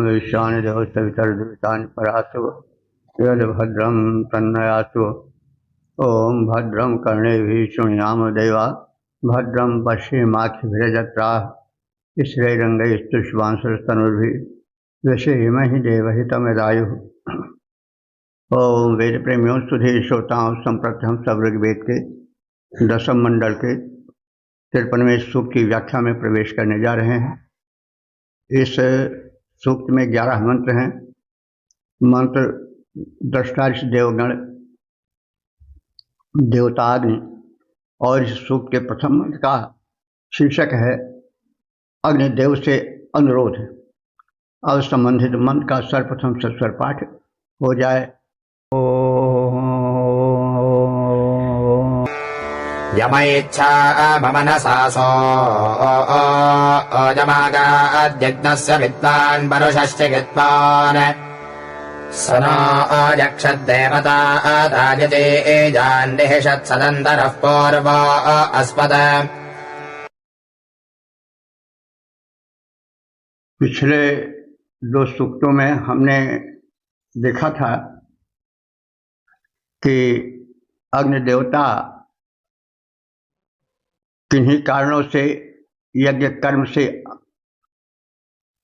ईशान देव सवितर्दितानि परासु यद्भद्रं तन्नयासु। ओम भद्रं कर्णेभिः शृणुयाम देवा भद्रं पश्येमाक्षभिर्यजत्राः स्थिरैरङ्गैस्तुष्टुवांसस्तनुर्भिः व्यसेमहि देवहितं यदायुः। ओम वेद प्रेमियों सुधे श्रोताओं संप्रति हम सब ऋग्वेद के 10वें मंडल के 53वें सूक्त की व्याख्या में प्रवेश करने जा रहे हैं। इस सूक्त में 11 मंत्र हैं। मंत्र दृष्टारिष देवगण देवताग्नि और इस सूक्त के प्रथम मंत्र का शीर्षक है अग्निदेव से अनुरोध। अब संबंधित मंत्र का सर्वप्रथम सस्वर पाठ हो जाए। यमैच्छा ममनसासो जमागाद्यज्ञस्य विद्वान् परुषश्चिकित्वान् स नो यक्षद्देवता राजते एजान्निहिषत्सदन्तरः पूर्व अस्पद। पिछले 2 सूक्तों में हमने देखा था कि अग्नि देवता किन्हीं कारणों से यज्ञ कर्म से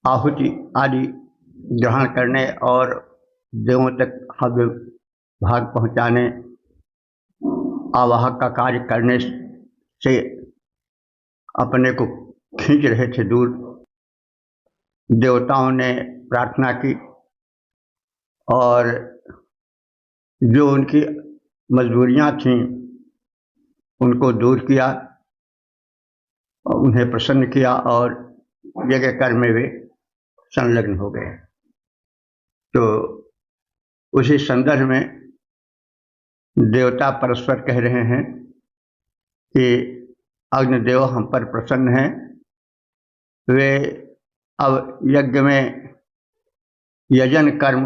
आहुति आदि ग्रहण करने और देवों तक हव्य भाग पहुँचाने आवाहक का कार्य करने से अपने को खींच रहे थे दूर। देवताओं ने प्रार्थना की और जो उनकी मजबूरियां थीं उनको दूर किया, उन्हें प्रसन्न किया और यज्ञ कर्म में वे संलग्न हो गए। तो उसी संदर्भ में देवता परस्पर कह रहे हैं कि अग्निदेव हम पर प्रसन्न हैं। वे अब यज्ञ में यजन कर्म,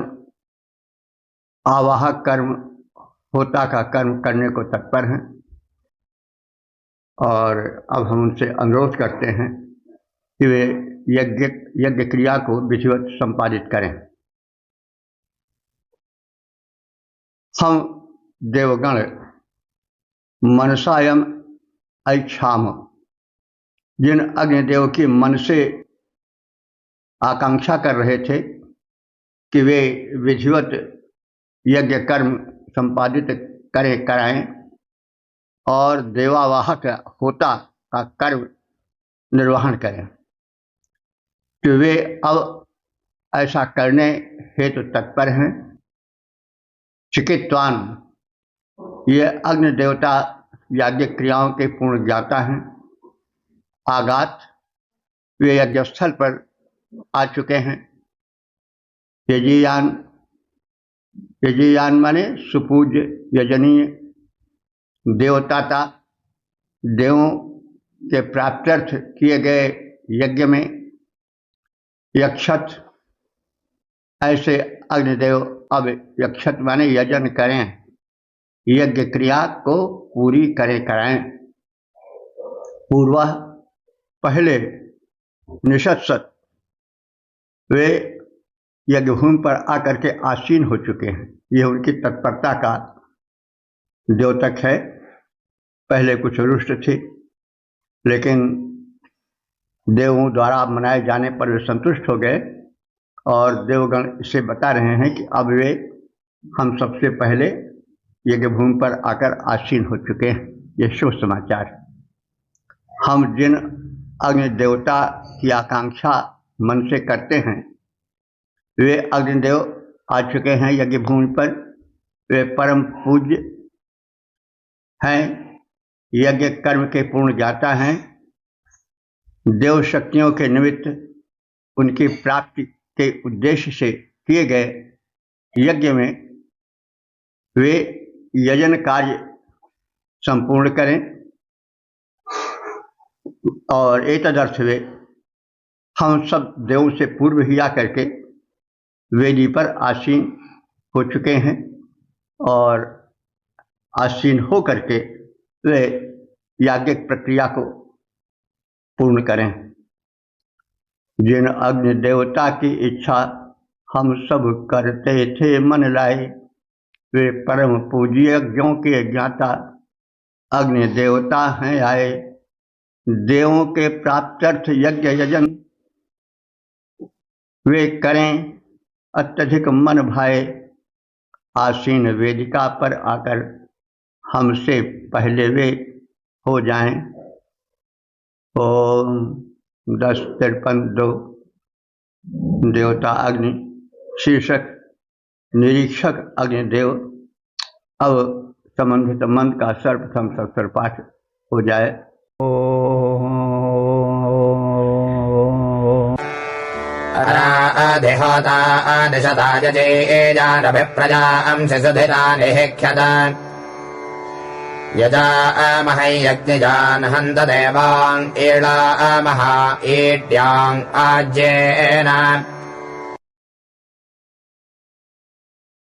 आवाहक कर्म, होता का कर्म करने को तत्पर हैं और अब हम उनसे अनुरोध करते हैं कि वे यज्ञ क्रिया को विधिवत संपादित करें। हम देवगण मनसायम ऐच्छाम, जिन अग्निदेव की मन से आकांक्षा कर रहे थे कि वे विधिवत यज्ञ कर्म संपादित कराएं और देवावाहक होता का कर्म निर्वहन करें, तो वे अब ऐसा करने हेतु तत्पर हैं। चिकित्वान, ये अग्नि देवता याज्ञ क्रियाओं के पूर्ण ज्ञाता हैं। आगात, वे यज्ञस्थल पर आ चुके हैं। यजीयान, यजीयान माने सुपूज्य यजनीय देवताता, देवों के प्राप्त्यर्थ किए गए यज्ञ में यक्षत, ऐसे अग्निदेव अब यक्षत माने यजन करें, यज्ञ क्रिया को पूरी कराएं। पूर्व, पहले निषत्सत, वे यज्ञभूमि पर आकर के आसीन हो चुके हैं। यह उनकी तत्परता का द्योतक है। पहले कुछ रुष्ट थे, लेकिन देवों द्वारा मनाए जाने पर वे संतुष्ट हो गए और देवगण इसे बता रहे हैं कि अब वे हम सबसे पहले यज्ञभूमि पर आकर आसीन हो चुके हैं। यह शुभ समाचार। हम जिन अग्नि देवता की आकांक्षा मन से करते हैं, वे अग्निदेव आ चुके हैं यज्ञभूमि पर। वे परम पूज्य हैं, यज्ञ कर्म के पूर्ण ज्ञाता हैं। देव शक्तियों के निमित्त उनकी प्राप्ति के उद्देश्य से किए गए यज्ञ में वे यजन कार्य संपूर्ण करें और एतदर्थ वे हम सब देवों से पूर्व ही आकर के वेदी पर आसीन हो चुके हैं और आसीन हो करके वे याज्ञिक प्रक्रिया को पूर्ण करें। जिन अग्नि देवता की इच्छा हम सब करते थे मन लाए। वे परम पूज्य यज्ञों के ज्ञाता अग्नि देवता हैं आए। देवों के प्राप्त्यर्थ यज्ञ यजन वे करें अत्यधिक मन भाए। आसीन वेदिका पर आकर हमसे पहले वे हो जाएं। ओम 10-53-2 देवता अग्नि शीर्षक निरीक्षक अग्निदेव। अब संबंधित मंत्र का सर्वप्रथम सत्सर पाठ हो जाए। देहोता दिशता यजेजानभिप्रजां शिशुधिता निहिक्षत यजामहै यज्ञजान् हन्त देवान् ईळामहा ईड्याम् आज्येन।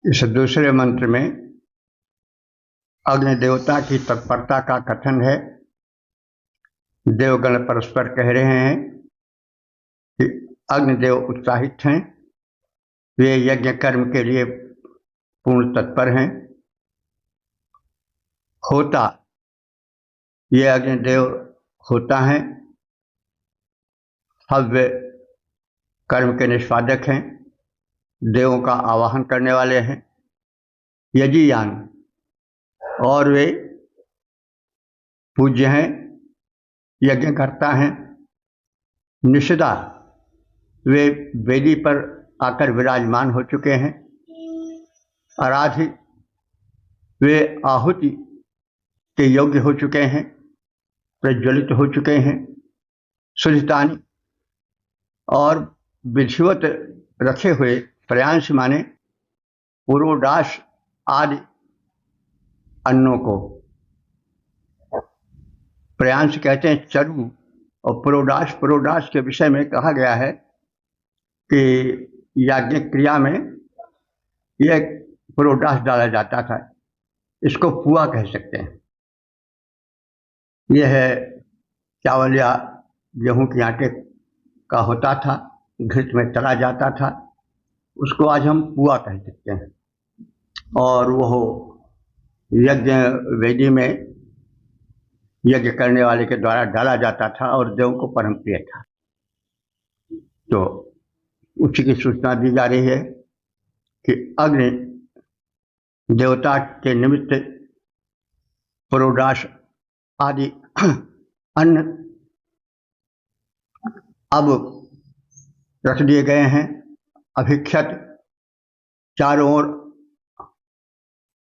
इस दूसरे मंत्र में अग्नि देवता की तत्परता का कथन है। देवगण परस्पर कह रहे हैं कि अग्निदेव उत्साहित हैं, वे यज्ञ कर्म के लिए पूर्ण तत्पर हैं। होता ये अग्निदेव होता है, हव्य कर्म के निष्पादक हैं, देवों का आवाहन करने वाले हैं। यजीयान और वे पूज्य हैं, यज्ञ करता हैं। निषदा वे वेदी पर आकर विराजमान हो चुके हैं। आराधि वे आहुति के योग्य हो चुके हैं, प्रज्वलित हो चुके हैं। सुधितानी और विधिवत रखे हुए प्रयांश माने पुरोडाश आदि अन्नों को प्रयांश कहते हैं, चरु। और पुरोडाश के विषय में कहा गया है कि याज्ञिक क्रिया में यह पुरोडाश डाला जाता था। इसको पुआ कह सकते हैं। यह है चावल या गेहूं के आटे का होता था, घृत में तला जाता था, उसको आज हम पुआ कह सकते हैं। और वह यज्ञ वेदी में यज्ञ करने वाले के द्वारा डाला जाता था और देवों को परम प्रिय था। तो उसी की सूचना दी जा रही है कि अग्नि देवता के निमित्त पुरोडाश आदि अन्न अब रख दिए गए हैं। अभिक्षत चारों ओर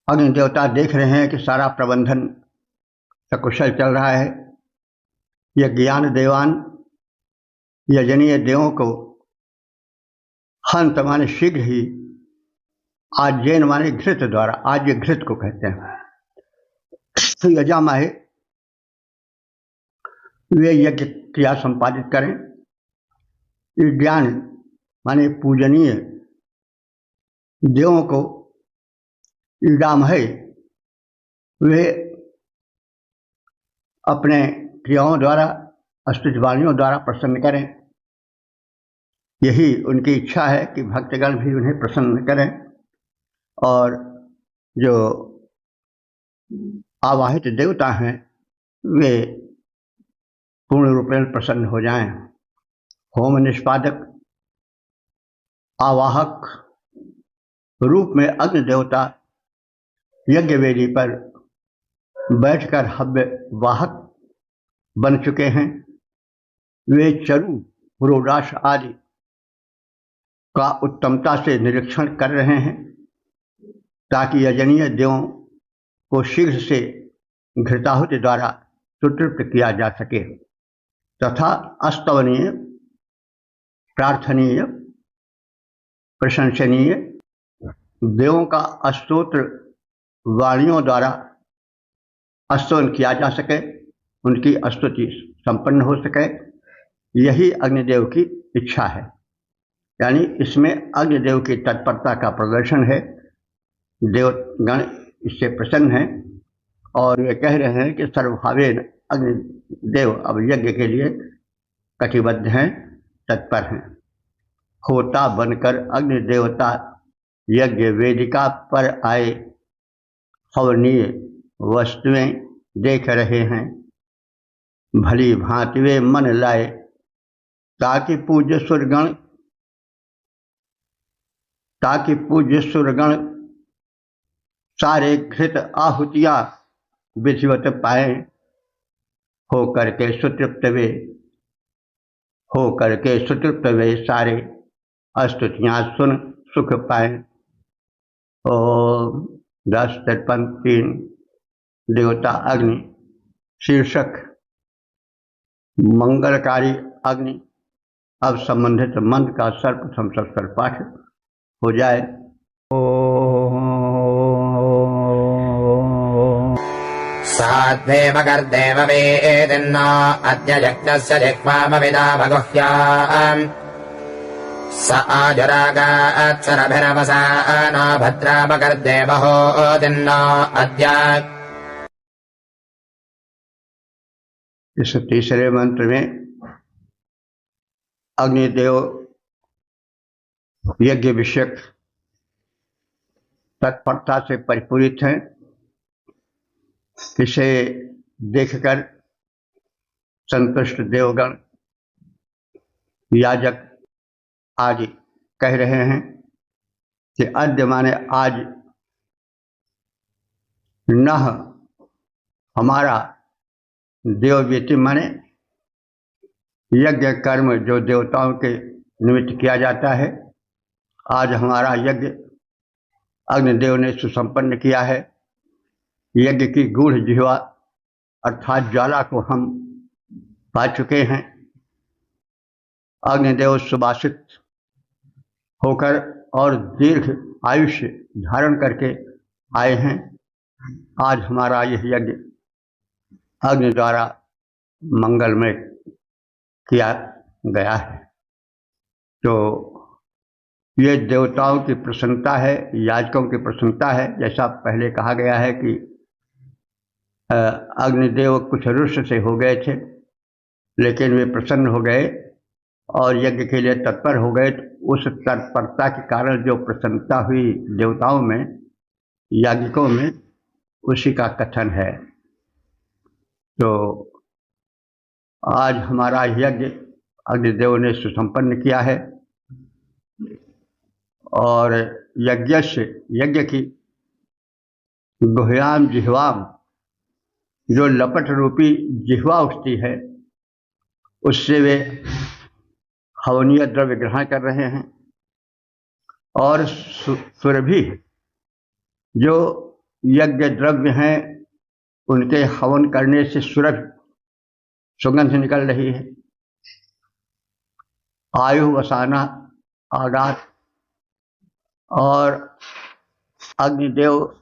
अग्नि देवता देख रहे हैं कि सारा प्रबंधन सकुशल चल रहा है। यह ज्ञान देवान यजनीय देवों को हंत माने शीघ्र ही, आज्येन माने घृत द्वारा, आज्य घृत को कहते हैं। तो यजामहे वे यज्ञ क्रिया संपादित करें। ज्ञान माने पूजनीय देवों को ईडामहे वे अपने क्रियाओं द्वारा, स्तुतिवाणियों द्वारा प्रसन्न करें। यही उनकी इच्छा है कि भक्तगण भी उन्हें प्रसन्न करें और जो आवाहित देवता हैं वे पूर्ण रूपेण प्रसन्न हो जाएं। होम निष्पादक आवाहक रूप में अग्नि देवता यज्ञ वेदी पर बैठकर हव्य वाहक बन चुके हैं। वे चरु पुरोडाश आदि का उत्तमता से निरीक्षण कर रहे हैं ताकि यजनीय देवों को शीघ्र से घृताहुति द्वारा सुतृप्त किया जा सके तथा अस्तवनीय, प्रार्थनीय, प्रशंसनीय देवों का स्तोत्र वाणियों द्वारा स्तवन किया जा सके, उनकी स्तुति संपन्न हो सके। यही अग्निदेव की इच्छा है। यानी इसमें अग्निदेव की तत्परता का प्रदर्शन है। देवगण इससे प्रसन्न हैं और वे कह रहे हैं कि सर्वभावेन अग्निदेव अब यज्ञ के लिए कटिबद्ध हैं, तत्पर हैं। होता बनकर अग्नि देवता यज्ञ वेदिका पर आए हवनीय वस्तुएं देख रहे हैं। भली भांति वे मन लाए ताकि पूज्य सुरगण सारे घृत आहुतियां विधिवत पाए। हो करके सुतृप्त वे सारे स्तुतियां सुन सुख पाए। ओम 10:53 देवता अग्नि शीर्षक मंगलकारी अग्नि। अब संबंधित मंत्र का सर्वप्रथम सत्सर पाठ हो जाए। साध्वेव कर्देव वेदिन्ना अद्य यज्ञस्य जिह्वामविदा भगुह्याम् स आजुरागात्सरभिरवसा न भद्रापकर्देव होदिन्ना अद्य। इस तीसरे मंत्र में अग्निदेव यज्ञ विषयक तत्परता से परिपूरित हैं। इसे देखकर संतुष्ट देवगण याजक आज कह रहे हैं कि अद्य माने आज न हमारा देवव्यति माने यज्ञ कर्म जो देवताओं के निमित्त किया जाता है, आज हमारा यज्ञ अग्निदेव ने सुसंपन्न किया है। यज्ञ की गूढ़ जिह्वा अर्थात ज्वाला को हम पा चुके हैं। अग्निदेव सुभाषित होकर और दीर्घ आयुष्य धारण करके आए हैं। आज हमारा यह यज्ञ अग्नि द्वारा मंगलमय किया गया है। तो ये देवताओं की प्रसन्नता है, याजकों की प्रसन्नता है। जैसा पहले कहा गया है कि अग्निदेव कुछ रुष्ट से हो गए थे, लेकिन वे प्रसन्न हो गए और यज्ञ के लिए तत्पर हो गए। तो उस तत्परता के कारण जो प्रसन्नता हुई देवताओं में, याज्ञिकों में, उसी का कथन है। तो आज हमारा यज्ञ अग्निदेव ने सुसंपन्न किया है और यज्ञ की गुह्याम जिह्वाम, जो लपट रूपी जिह्वा उठती है, उससे वे हवनीय द्रव्य ग्रहण कर रहे हैं। और सुरभि जो यज्ञ द्रव्य हैं, उनके हवन करने से सुगंध निकल रही है। आयु वसाना आगात, और अग्निदेव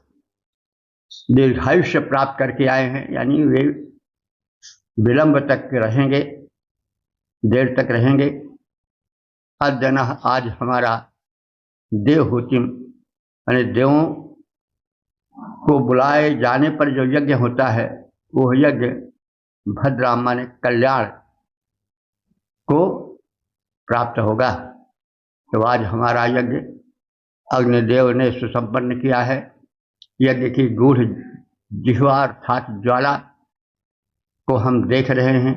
दीर्घायुष्य प्राप्त करके आए हैं, यानी वे विलंब तक रहेंगे, देर तक रहेंगे। अद्यन, आज हमारा देवहूतिम, यानी देवों को बुलाए जाने पर जो यज्ञ होता है, वो यज्ञ भद्राम माने कल्याण को प्राप्त होगा। तो आज हमारा यज्ञ अग्निदेव ने सुसंपन्न किया है। यज्ञ की गूढ़ जिह्वा अर्थात ज्वाला को हम देख रहे हैं।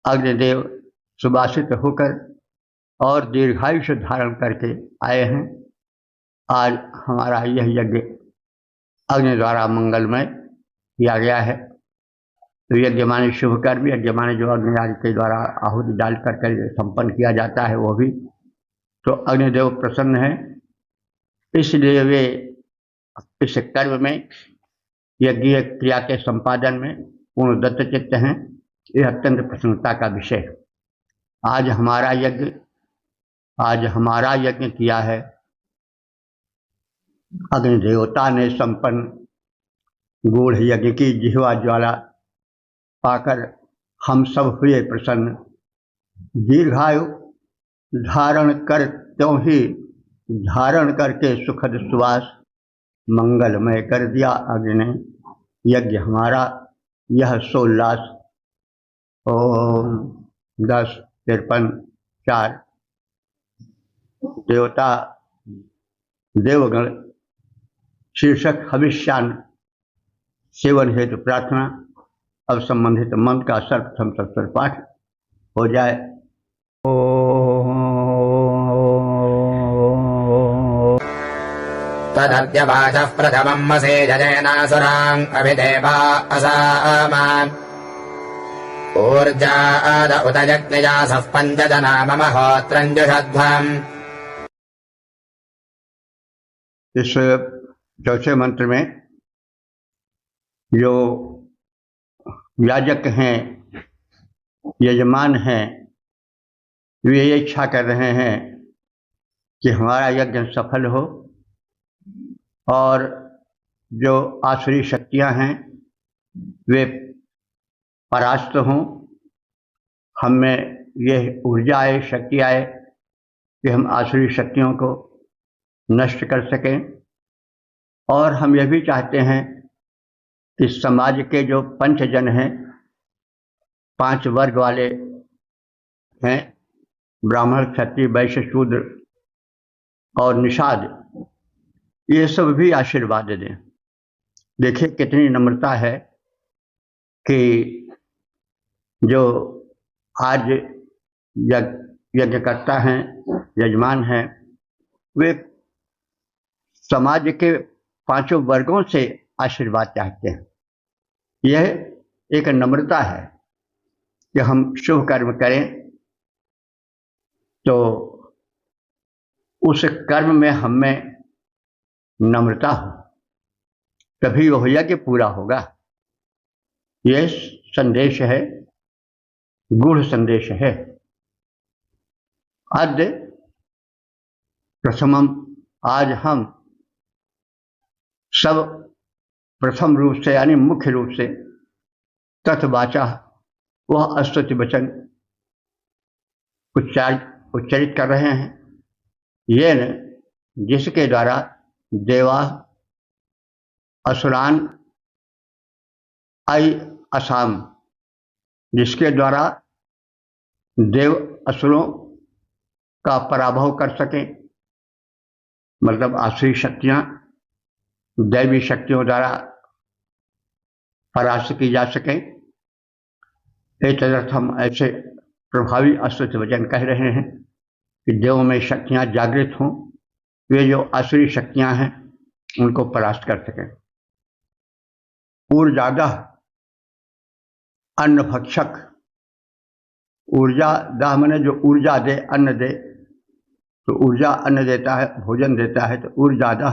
अग्निदेव सुभाषित होकर और दीर्घायुष्य धारण करके आए हैं। आज हमारा यह यज्ञ अग्नि द्वारा मंगलमय किया गया है। तो यज्ञ माने शुभ कर्म, यज्ञ माने जो अग्नि आदि के द्वारा आहुति डाल करके संपन्न किया जाता है, वो भी। तो अग्निदेव प्रसन्न है, इसलिए वे इस कर्म में, यज्ञीय क्रिया के संपादन में पूर्ण दत्तचित्त हैं। यह अत्यंत प्रसन्नता का विषय है। आज हमारा यज्ञ किया है अग्निदेवता ने संपन्न। गूढ़ यज्ञ की जिह्वा ज्वाला पाकर हम सब हुए प्रसन्न। दीर्घायु धारण कर त्यों ही धारण करके सुखद सुवास मंगलमय कर दिया अग्नि ने यज्ञ हमारा यह सोल्लास। ओम 10:53 4 देवता देवगण शीर्षक हविष्यान सेवन हेतु प्रार्थना। अब संबंधित मंत्र का सर्वप्रथम सत्तर पाठ हो जाए। तदद्यवाचः प्रथमम् मसे जजेनासुराम् अभिदेवा असामान् ऊर्जाद उत यज्ञयासः पञ्चजना मम होत्रञ्जुषध्वम्। इस चौथे मंत्र में जो याजक हैं, यजमान हैं, वे ये इच्छा कर रहे हैं कि हमारा यज्ञ सफल हो और जो आसुरी शक्तियां हैं वे परास्त हों। हम में यह ऊर्जा आए, शक्ति आए कि हम आसुरी शक्तियों को नष्ट कर सकें। और हम यह भी चाहते हैं कि समाज के जो पंचजन हैं, 5 वर्ग वाले हैं, ब्राह्मण, क्षत्रिय, वैश्य, शूद्र और निषाद, ये सब भी आशीर्वाद दें। देखिए कितनी नम्रता है कि जो आज यज्ञ करता हैं, यजमान हैं, वे समाज के 5 वर्गों से आशीर्वाद चाहते हैं। यह एक नम्रता है कि हम शुभ कर्म करें तो उस कर्म में हम में नम्रता हो, तभी वह यज्ञ पूरा होगा। यह संदेश है, गूढ़ संदेश है। अद्य प्रथमम, आज हम सब प्रथम रूप से यानी मुख्य रूप से तत्वाचा, वह स्तुति वचन उच्चरित कर रहे हैं। ये न जिसके द्वारा देवा असुरान आई असाम, जिसके द्वारा देव असुरों का पराभव कर सकें, मतलब आसुरी शक्तियां दैवी शक्तियों द्वारा परास्त की जा सकें। एक तदर्थ हम ऐसे प्रभावी स्तुति वचन कह रहे हैं कि देवों में शक्तियां जागृत हों, वे जो आसुरी शक्तियां हैं उनको परास्त कर सकें। ऊर्जादा अन्न भक्षक, ऊर्जा दाह मने जो ऊर्जा दे, अन्न दे, तो ऊर्जा अन्न देता है, भोजन देता है, तो ऊर्जादा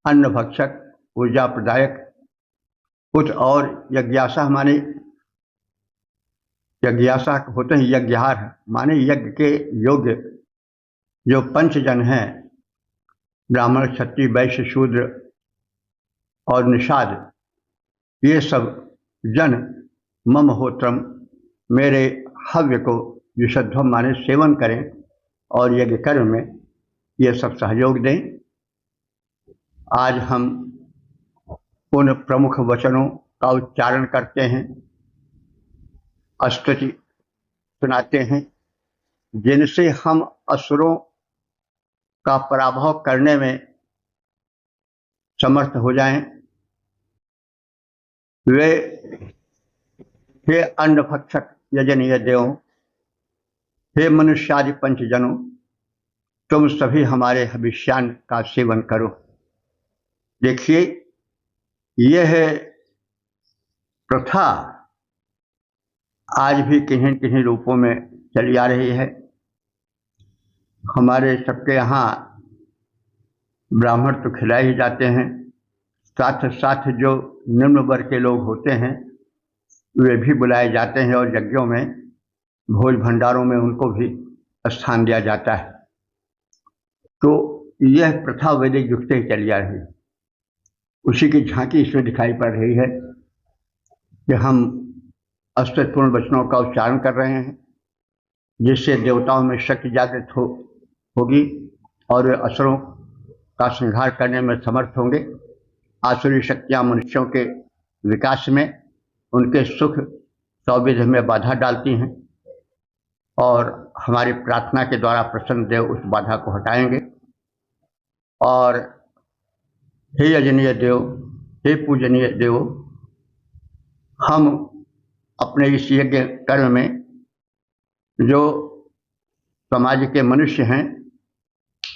अन्न भक्षक, ऊर्जा प्रदायक। कुछ और यज्ञासा माने, यज्ञासा होते हैं यज्ञहार, माने यज्ञ के योग्य जो पंचजन हैं, ब्राह्मण, क्षत्रिय, वैश्य, शूद्र और निषाद, ये सब जन मम होत्रम, मेरे हव्य को युषध्वम माने सेवन करें और यज्ञ कर्म में ये सब सहयोग दें। आज हम उन प्रमुख वचनों का उच्चारण करते हैं, स्तुति सुनाते हैं, जिनसे हम असुरों का पराभव करने में समर्थ हो जाएं। वे हे अन्न भक्षक यजनीय देवों, हे मनुष्यादि पंचजनों, तुम सभी हमारे हविष्यान्न का सेवन करो। देखिए यह प्रथा आज भी किन्हीं किन्हीं रूपों में चली आ रही है। हमारे सबके यहाँ ब्राह्मण तो खिलाए ही जाते हैं, साथ साथ जो निम्न वर्ग के लोग होते हैं वे भी बुलाए जाते हैं और यज्ञों में, भोज भंडारों में उनको भी स्थान दिया जाता है। तो यह प्रथा वैदिक युग से ही चली आ रही है। उसी की झांकी इसमें दिखाई पड़ रही है कि हम स्तुतिपूर्ण वचनों का उच्चारण कर रहे हैं, जिससे देवताओं में शक्ति जागृत होगी और वे असुरों का संहार करने में समर्थ होंगे। आसुरी शक्तियाँ मनुष्यों के विकास में, उनके सुख सौविध्य में बाधा डालती हैं। और हमारी प्रार्थना के द्वारा प्रसन्न देव उस बाधा को हटाएंगे। और हे यजनीय देव, हे पूजनीय देव, हम अपने इस यज्ञ कर्म में जो समाज के मनुष्य हैं,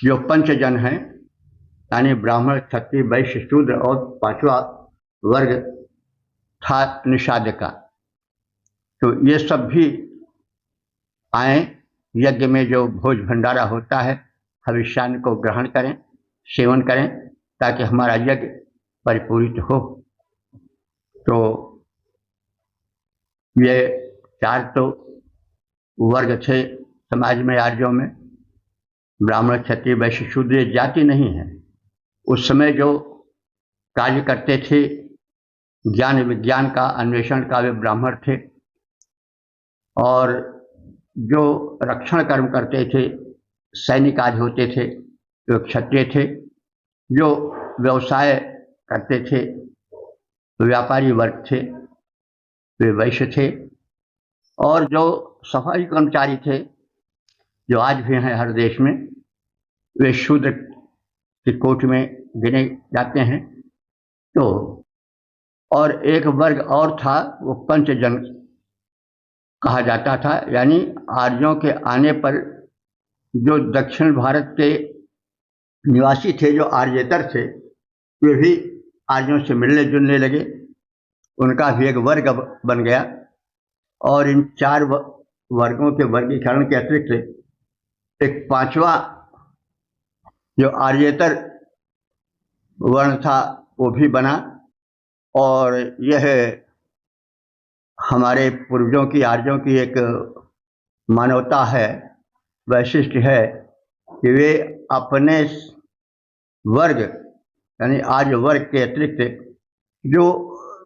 जो पंचजन हैं, यानी ब्राह्मण, क्षत्रिय, वैश्य, शूद्र और पांचवा वर्ग था निषाद का, तो ये सब भी आए। यज्ञ में जो भोज भंडारा होता है, हविष्यान्न को ग्रहण करें, सेवन करें, ताकि हमारा यज्ञ परिपूरित हो। तो ये चार तो वर्ग थे समाज में, आर्यों में। ब्राह्मण, क्षत्रिय, वैश्य, शूद्र जाति नहीं है। उस समय जो कार्य करते थे ज्ञान विज्ञान का अन्वेषण का, वे ब्राह्मण थे। और जो रक्षण कर्म करते थे, सैनिक आज होते थे, वे क्षत्रिय थे। जो व्यवसाय करते थे, व्यापारी वर्ग थे, वे वैश्य थे। और जो सफाई कर्मचारी थे, जो आज भी हैं हर देश में, वे शूद्र की कोटि में गिने जाते हैं। तो और एक वर्ग और था, वो पंचजन कहा जाता था, यानी आर्यों के आने पर जो दक्षिण भारत के निवासी थे, जो आर्येतर थे, वे भी आर्यों से मिलने जुलने लगे। उनका भी एक वर्ग बन गया। और इन चार वर्गों के वर्गीकरण के अतिरिक्त एक पांचवा जो आर्येतर वर्ण था, वो भी बना। और यह हमारे पूर्वजों की, आर्यों की एक मानवता है, वैशिष्ट है कि वे अपने वर्ग यानी आर्य वर्ग के अतिरिक्त जो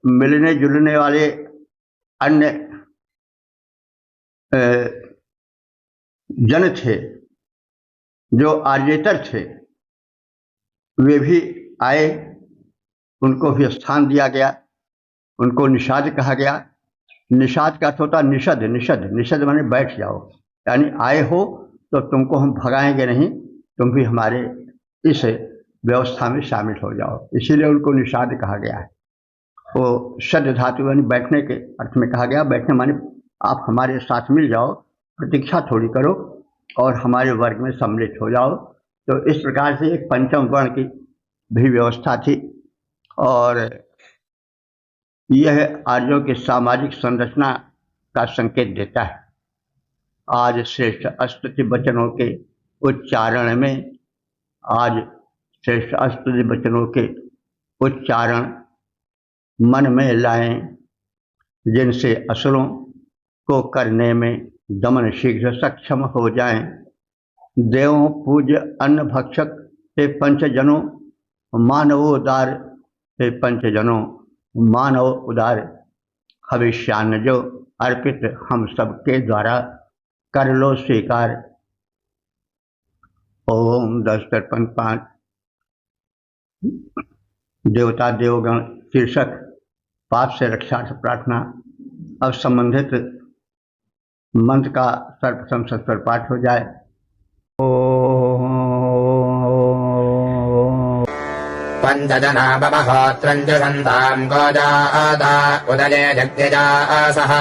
मिलने जुलने वाले अन्य जन थे, जो आर्येतर थे, वे भी आए। उनको भी स्थान दिया गया। उनको निषाद कहा गया। निषाद का अर्थ होता निषद। निषद निषद माने बैठ जाओ, यानी आए हो तो तुमको हम भगाएंगे नहीं, तुम भी हमारे इस व्यवस्था में शामिल हो जाओ, इसीलिए उनको निषाद कहा गया है। वो शद धातु यानी बैठने के अर्थ में कहा गया। बैठने माने आप हमारे साथ मिल जाओ, प्रतीक्षा थोड़ी करो और हमारे वर्ग में सम्मिलित हो जाओ। तो इस प्रकार से एक पंचम वर्ण की भी व्यवस्था थी। और यह आर्यों की सामाजिक संरचना का संकेत देता है। आज श्रेष्ठ स्तुति वचनों के उच्चारण में, आज श्रेष्ठ स्तुति वचनों के उच्चारण मन में लाएं, जिनसे असुरों को करने में दमन शीघ्र सक्षम हो जाएं। देवों पूज्य अन्न भक्षक हे पंचजनों, मानवोदार हे पंचजनों, मानव उदार हविष्यान्न जो अर्पित हम सबके द्वारा कर लो स्वीकार। ओम 10 दर्पण 5 देवता देवगण शीर्षक पाप से रक्षार्थ प्रार्थना। अब संबंधित मंत्र का सर्वप्रथम सत्वर पाठ हो जाए। पंचजना बमहोत्रञ्जुषन्ताम् गोजादा उदये जग्यजासः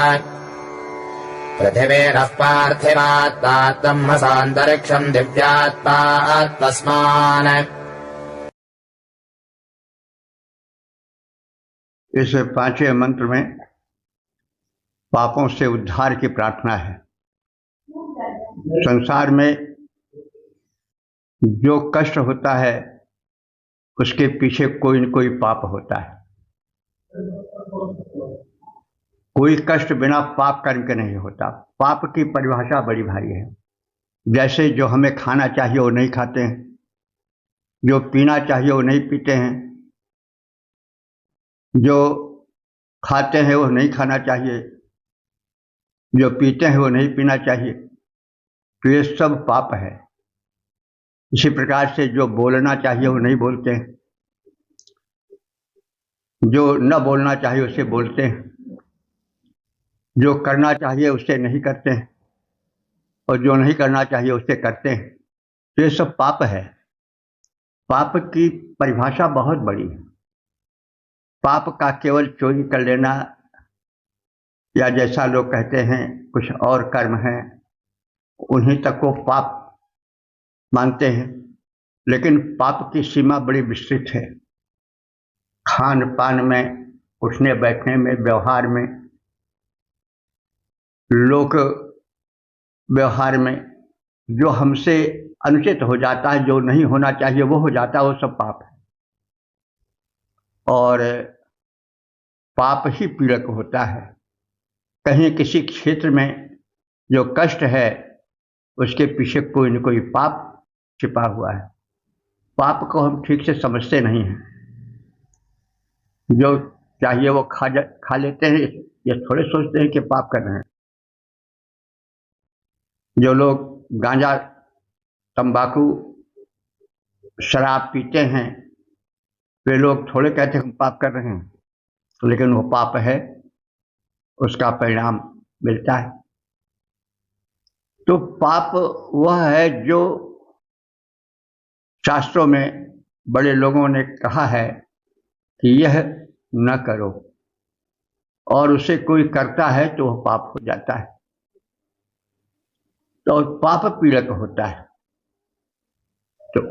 पृथिवीरः पार्थिवात्मात् ब्रह्मसान्तरिक्षम् दिव्यात्मात् तस्मान्। इस पांचवें मंत्र में पापों से उद्धार की प्रार्थना है। संसार में जो कष्ट होता है उसके पीछे कोई न कोई पाप होता है। कोई कष्ट बिना पाप कर्म के नहीं होता। पाप की परिभाषा बड़ी भारी है। जैसे जो हमें खाना चाहिए वो नहीं खाते हैं, जो पीना चाहिए वो नहीं पीते हैं, जो खाते हैं वो नहीं खाना चाहिए, जो पीते हैं वो नहीं पीना चाहिए, तो ये सब पाप है। इसी प्रकार से जो बोलना चाहिए वो नहीं बोलते हैं, जो न बोलना चाहिए उसे बोलते हैं, जो करना चाहिए उसे नहीं करते हैं, और जो नहीं करना चाहिए उसे करते हैं, तो ये सब पाप है। पाप की परिभाषा बहुत बड़ी है। पाप का केवल चोरी कर लेना या जैसा लोग कहते हैं कुछ और कर्म हैं, उन्हीं तक को पाप मानते हैं। लेकिन पाप की सीमा बड़ी विस्तृत है। खान पान में, उठने बैठने में, व्यवहार में, लोक व्यवहार में जो हमसे अनुचित हो जाता है, जो नहीं होना चाहिए वो हो जाता है, वो सब पाप है। और पाप ही पीड़क होता है। कहीं किसी क्षेत्र में जो कष्ट है उसके पीछे कोई न कोई पाप छिपा हुआ है। पाप को हम ठीक से समझते नहीं हैं। जो चाहिए वो खा लेते हैं, ये थोड़े सोचते हैं कि पाप कर रहे हैं। जो लोग गांजा, तंबाकू, शराब पीते हैं, वे लोग थोड़े कहते हैं हम पाप कर रहे हैं, लेकिन वो पाप है, उसका परिणाम मिलता है। तो पाप वह है जो शास्त्रों में बड़े लोगों ने कहा है कि यह न करो, और उसे कोई करता है तो वह पाप हो जाता है। तो पाप पीड़क होता है। तो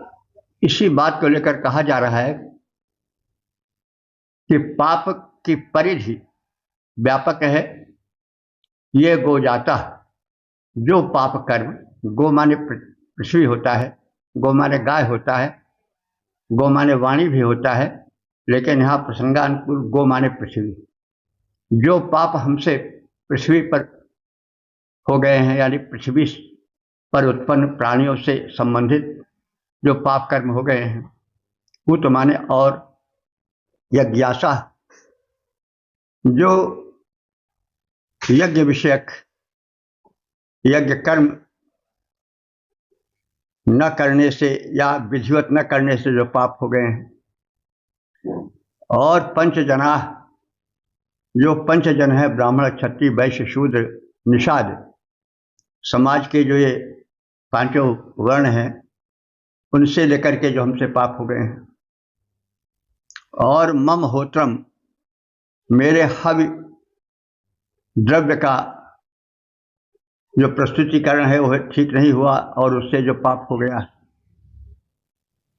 इसी बात को लेकर कहा जा रहा है कि पाप की परिधि व्यापक है। ये गो जाता, जो पाप कर्म, गो माने पृथ्वी होता है, गो माने गाय होता है, गो माने वाणी भी होता है, लेकिन यहाँ प्रसंगानुकूल गो माने पृथ्वी। जो पाप हमसे पृथ्वी पर हो गए हैं, यानी पृथ्वी पर उत्पन्न प्राणियों से संबंधित जो पाप कर्म हो गए हैं, वो तो माने, और यज्ञासा, जो यज्ञ विषयक यज्ञ कर्म न करने से या विधिवत न करने से जो पाप हो गए हैं, और पंचजना, जो पंचजन है, ब्राह्मण, क्षत्रिय, वैश्य, शूद्र, निषाद, समाज के जो ये पांचों वर्ण हैं, उनसे लेकर के जो हमसे पाप हो गए हैं। और मम होत्रम, मेरे हवि द्रव्य का जो प्रस्तुतिकरण है वह ठीक नहीं हुआ, और उससे जो पाप हो गया,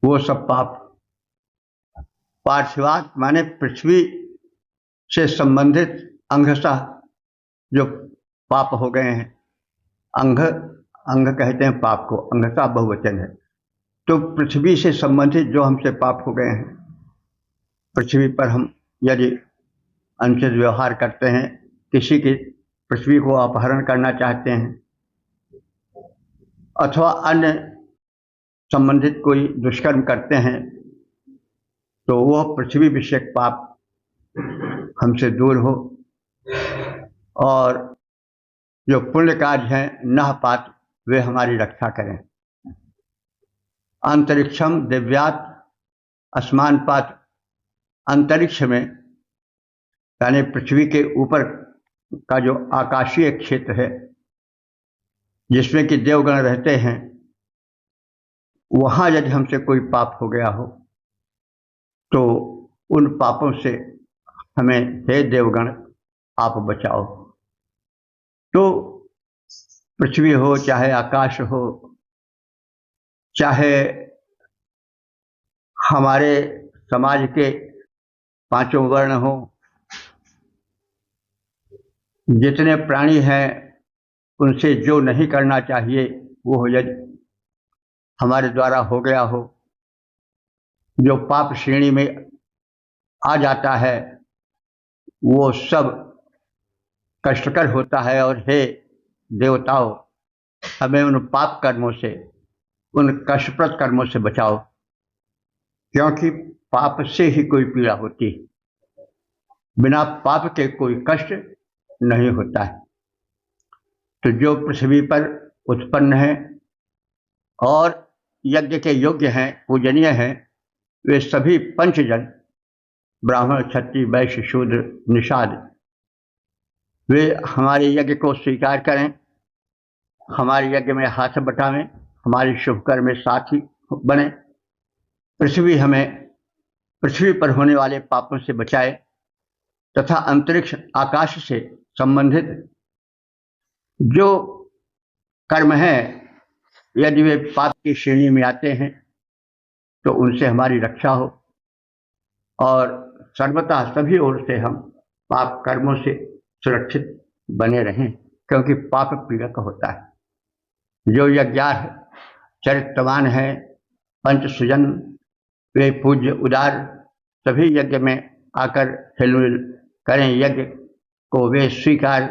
वो सब पाप। पार्थिवात माने पृथ्वी से संबंधित अंगसा जो पाप हो गए हैं। अंग, अंग कहते हैं पाप को, अंगसा बहुवचन है। तो पृथ्वी से संबंधित जो हमसे पाप हो गए हैं, पृथ्वी पर हम यदि अनुचित व्यवहार करते हैं, किसी की पृथ्वी को अपहरण करना चाहते हैं, अथवा अन्य संबंधित कोई दुष्कर्म करते हैं, तो वह पृथ्वी विषयक पाप हमसे दूर हो। और जो पुण्य कार्य हैं नह पात, वे हमारी रक्षा करें। अंतरिक्षम दिव्यात आसमान पात, अंतरिक्ष में यानी पृथ्वी के ऊपर का जो आकाशीय क्षेत्र है जिसमें कि देवगण रहते हैं, वहाँ यदि हमसे कोई पाप हो गया हो तो उन पापों से हमें हे देवगण आप बचाओ। तो पृथ्वी हो, चाहे आकाश हो, चाहे हमारे समाज के पांचों वर्ण हो, जितने प्राणी हैं उनसे जो नहीं करना चाहिए वो यदि हमारे द्वारा हो गया हो, जो पाप श्रेणी में आ जाता है, वो सब कष्टकर होता है। और हे देवताओं, हमें उन पाप कर्मों से, उन कष्टप्रद कर्मों से बचाओ, क्योंकि पाप से ही कोई पीड़ा होती है, बिना पाप के कोई कष्ट नहीं होता है। तो जो पृथ्वी पर उत्पन्न है और यज्ञ के योग्य हैं, पूजनीय हैं, वे सभी पंचजन, ब्राह्मण, क्षत्रिय, वैश्य, शूद्र, निषाद, वे हमारे यज्ञ को स्वीकार करें हमारे यज्ञ में हाथ बटावें, हमारे शुभ कर्म में साथी बने, पृथ्वी पर होने वाले पापों से बचाए तथा अंतरिक्ष आकाश से संबंधित जो कर्म हैं यदि वे पाप की श्रेणी में आते हैं तो उनसे हमारी रक्षा हो और सर्वथा सभी ओर से हम पाप कर्मों से सुरक्षित बने रहें, क्योंकि पाप पीड़क होता है। जो यज्ञार्ह चरित्रवान है, पंच सुजन, वे पूज्य उदार, सभी यज्ञ में आकर हिलमिल करें। यज्ञ को वे स्वीकार,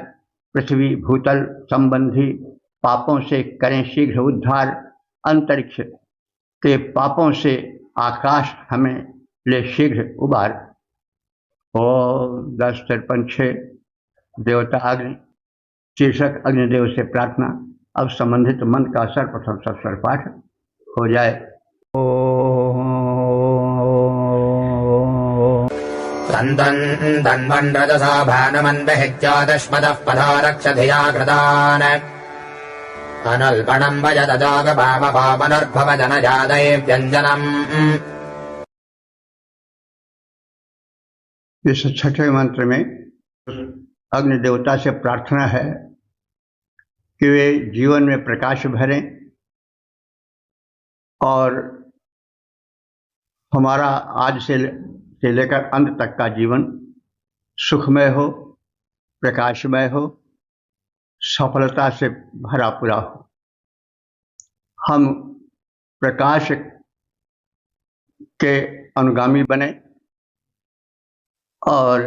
पृथ्वी भूतल संबंधी पापों से करें शीघ्र उद्धार, अंतरिक्ष के पापों से आकाश हमें ले शीघ्र उबार। ओम 10-53 देवता अग्नि, शीर्षक अग्निदेव से प्रार्थना। अब संबंधित मंत्र का सर्वप्रथम सत्सर पाठ हो जाए। तन्वन्रजसा भानुमन्दहित्यादश्मदः पदारक्षधिया कृतान् अनुल्बणम् भजतजोगपामपामनुर्भवजनजादैर्व्यञ्जनम्। इस छठे मंत्र में अग्नि देवता से प्रार्थना है कि वे जीवन में प्रकाश भरें और हमारा आज से लेकर अंत तक का जीवन सुखमय हो, प्रकाशमय हो, सफलता से भरा पूरा हो। हम प्रकाश के अनुगामी बने और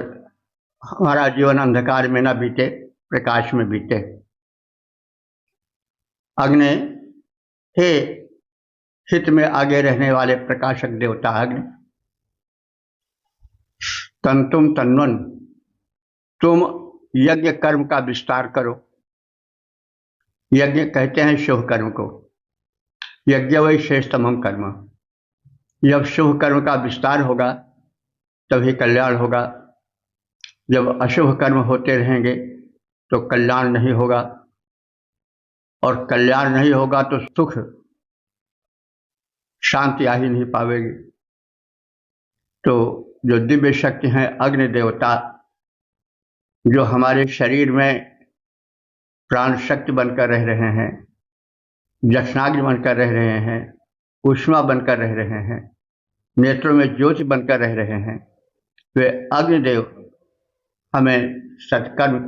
हमारा जीवन अंधकार में न बीते, प्रकाश में बीते। अग्नि, हे हित में आगे रहने वाले प्रकाशक देवता अग्नि, तंतुम तन्वन, तुम यज्ञ कर्म का विस्तार करो। यज्ञ कहते हैं शुभ कर्म को, यज्ञ वही श्रेष्ठतम कर्म। जब शुभ कर्म का विस्तार होगा तभी कल्याण होगा। जब अशुभ कर्म होते रहेंगे तो कल्याण नहीं होगा, और कल्याण नहीं होगा तो सुख शांति आ ही नहीं पावेगी। तो जो दिव्य शक्ति हैं अग्नि देवता, जो हमारे शरीर में प्राण शक्ति बनकर रह रहे हैं, जठनाग्नि बनकर रह रहे हैं, ऊष्मा बनकर रह रहे हैं, नेत्रों में ज्योति बनकर रह रहे हैं, वे अग्निदेव हमें सत्कर्म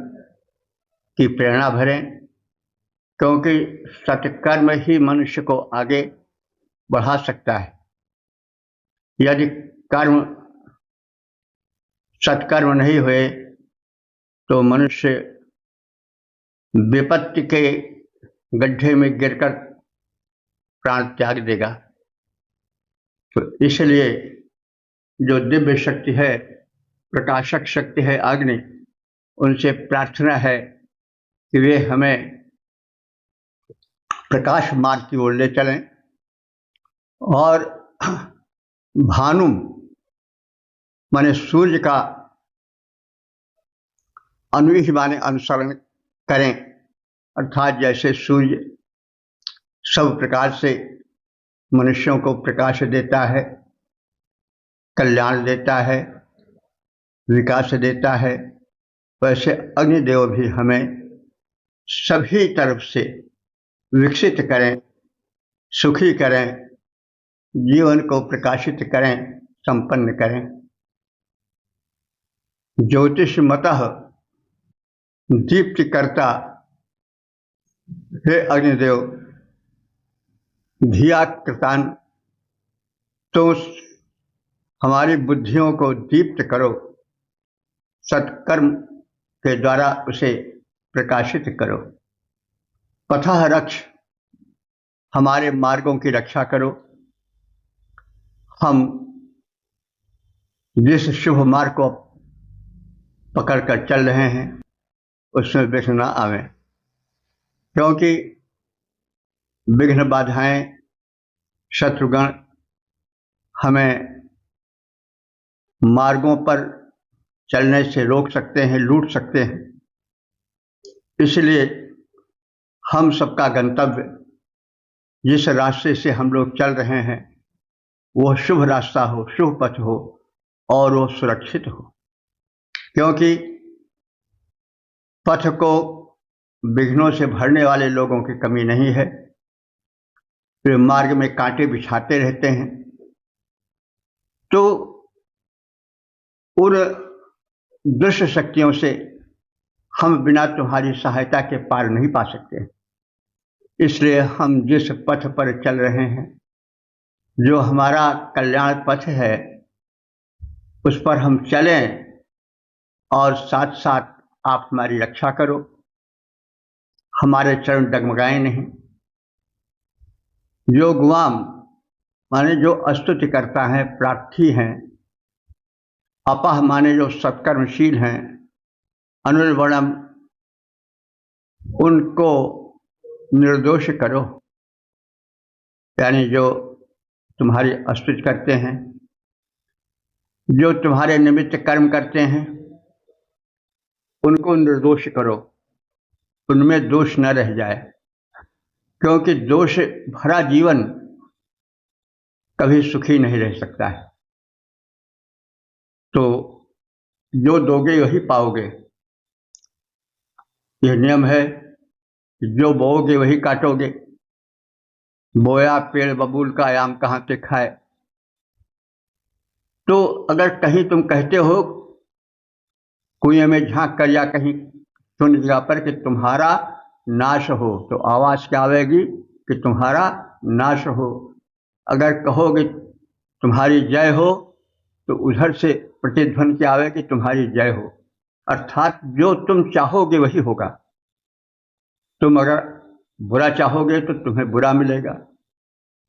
की प्रेरणा भरें, क्योंकि सत्कर्म ही मनुष्य को आगे बढ़ा सकता है। यदि सत्कर्म नहीं हुए तो मनुष्य विपत्ति के गड्ढे में गिरकर प्राण त्याग देगा। तो इसलिए जो दिव्य शक्ति है, प्रकाशक शक्ति है अग्नि, उनसे प्रार्थना है कि वे हमें प्रकाश मार्ग की ओर ले चलें और भानु माने सूर्य का अन्विष माने अनुसरण करें, अर्थात जैसे सूर्य सब प्रकार से मनुष्यों को प्रकाश देता है, कल्याण देता है, विकास देता है, वैसे अग्निदेव भी हमें सभी तरफ से विकसित करें, सुखी करें, जीवन को प्रकाशित करें, संपन्न करें। ज्योतिषमतः दीप्तिकर्ता हे अग्निदेव, धिया कृतान, तो हमारी बुद्धियों को दीप्त करो, सत्कर्म के द्वारा उसे प्रकाशित करो। पथः रक्ष, हमारे मार्गों की रक्षा करो। हम जिस शुभ मार्ग को पकड़कर चल रहे हैं उसमें विघ्न न आवे, क्योंकि विघ्न बाधाएं, शत्रुगण हमें मार्गों पर चलने से रोक सकते हैं, लूट सकते हैं। इसलिए हम सबका गंतव्य, जिस रास्ते से हम लोग चल रहे हैं, वह शुभ रास्ता हो, शुभ पथ हो और वो सुरक्षित हो। क्योंकि पथ को विघ्नों से भरने वाले लोगों की कमी नहीं है। वे मार्ग में कांटे बिछाते रहते हैं, तो उन दुष्ट शक्तियों से हम बिना तुम्हारी सहायता के पार नहीं पा सकते। इसलिए हम जिस पथ पर चल रहे हैं, जो हमारा कल्याण पथ है, उस पर हम चलें और साथ साथ आप हमारी रक्षा करो, हमारे चरण डगमगाए नहीं। जो गुआम माने जो स्तुति करता है, प्रार्थी हैं, अपह माने जो सत्कर्मशील हैं, अनुर्वणम उनको निर्दोष करो, यानी जो तुम्हारी स्तुति करते हैं, जो तुम्हारे निमित्त कर्म करते हैं, उनको निर्दोष करो, उनमें दोष न रह जाए। क्योंकि दोष भरा जीवन कभी सुखी नहीं रह सकता है। तो जो दोगे वही पाओगे, यह नियम है। जो बोओगे वही काटोगे। बोया पेड़ बबूल का आम कहाँ से खाए। तो अगर कहीं तुम कहते हो कुएं में झांक कर या कहीं सुन जगह पर कि तुम्हारा नाश हो, तो आवाज क्या आवेगी कि तुम्हारा नाश हो। अगर कहोगे तुम्हारी जय हो, तो उधर से प्रतिध्वनि क्या आवे कि तुम्हारी जय हो। अर्थात जो तुम चाहोगे वही होगा। तुम अगर बुरा चाहोगे तो तुम्हें बुरा मिलेगा।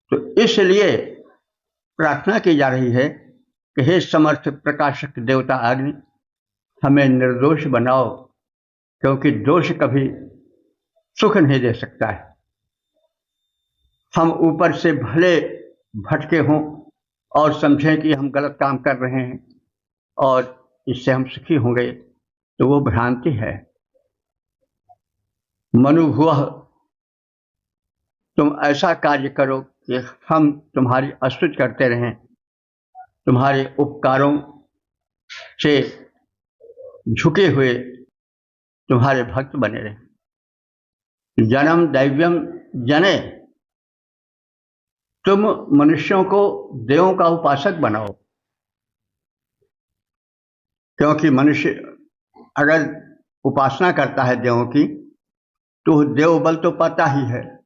तो इसलिए प्रार्थना की जा रही है कि हे समर्थ प्रकाशक देवता अग्नि, हमें निर्दोष बनाओ, क्योंकि दोष कभी सुख नहीं दे सकता है। हम ऊपर से भले भटके हों और समझें कि हम गलत काम कर रहे हैं और इससे हम सुखी होंगे, तो वो भ्रांति है। मनुभुवः, तुम ऐसा कार्य करो कि हम तुम्हारी स्तुति करते रहें, तुम्हारे उपकारों से झुके हुए तुम्हारे भक्त बने रहें। जन्म दैव्यम जने, तुम मनुष्यों को देवों का उपासक बनाओ। क्योंकि मनुष्य अगर उपासना करता है देवों की, तो देव बल तो पाता ही है।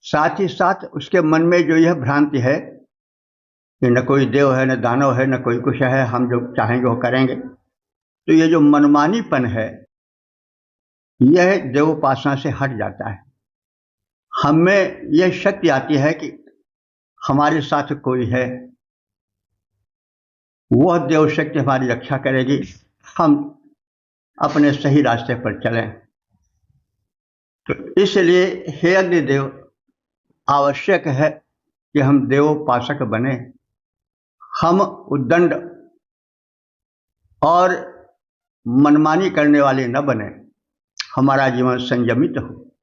साथ ही साथ उसके मन में जो यह भ्रांति है कि न कोई देव है, न दानव है, न कोई कुछ है, हम जो चाहेंगे वो करेंगे, तो ये जो मनमानीपन है, यह देव उपासना से हट जाता है। हमें यह शक्ति आती है कि हमारे साथ कोई है, वह देव शक्ति हमारी रक्षा करेगी, हम अपने सही रास्ते पर चलें। तो इसलिए हे अग्निदेव, आवश्यक है कि हम देवोपासक बने। हम उद्दंड और मनमानी करने वाले न बने, हमारा जीवन संयमित हो,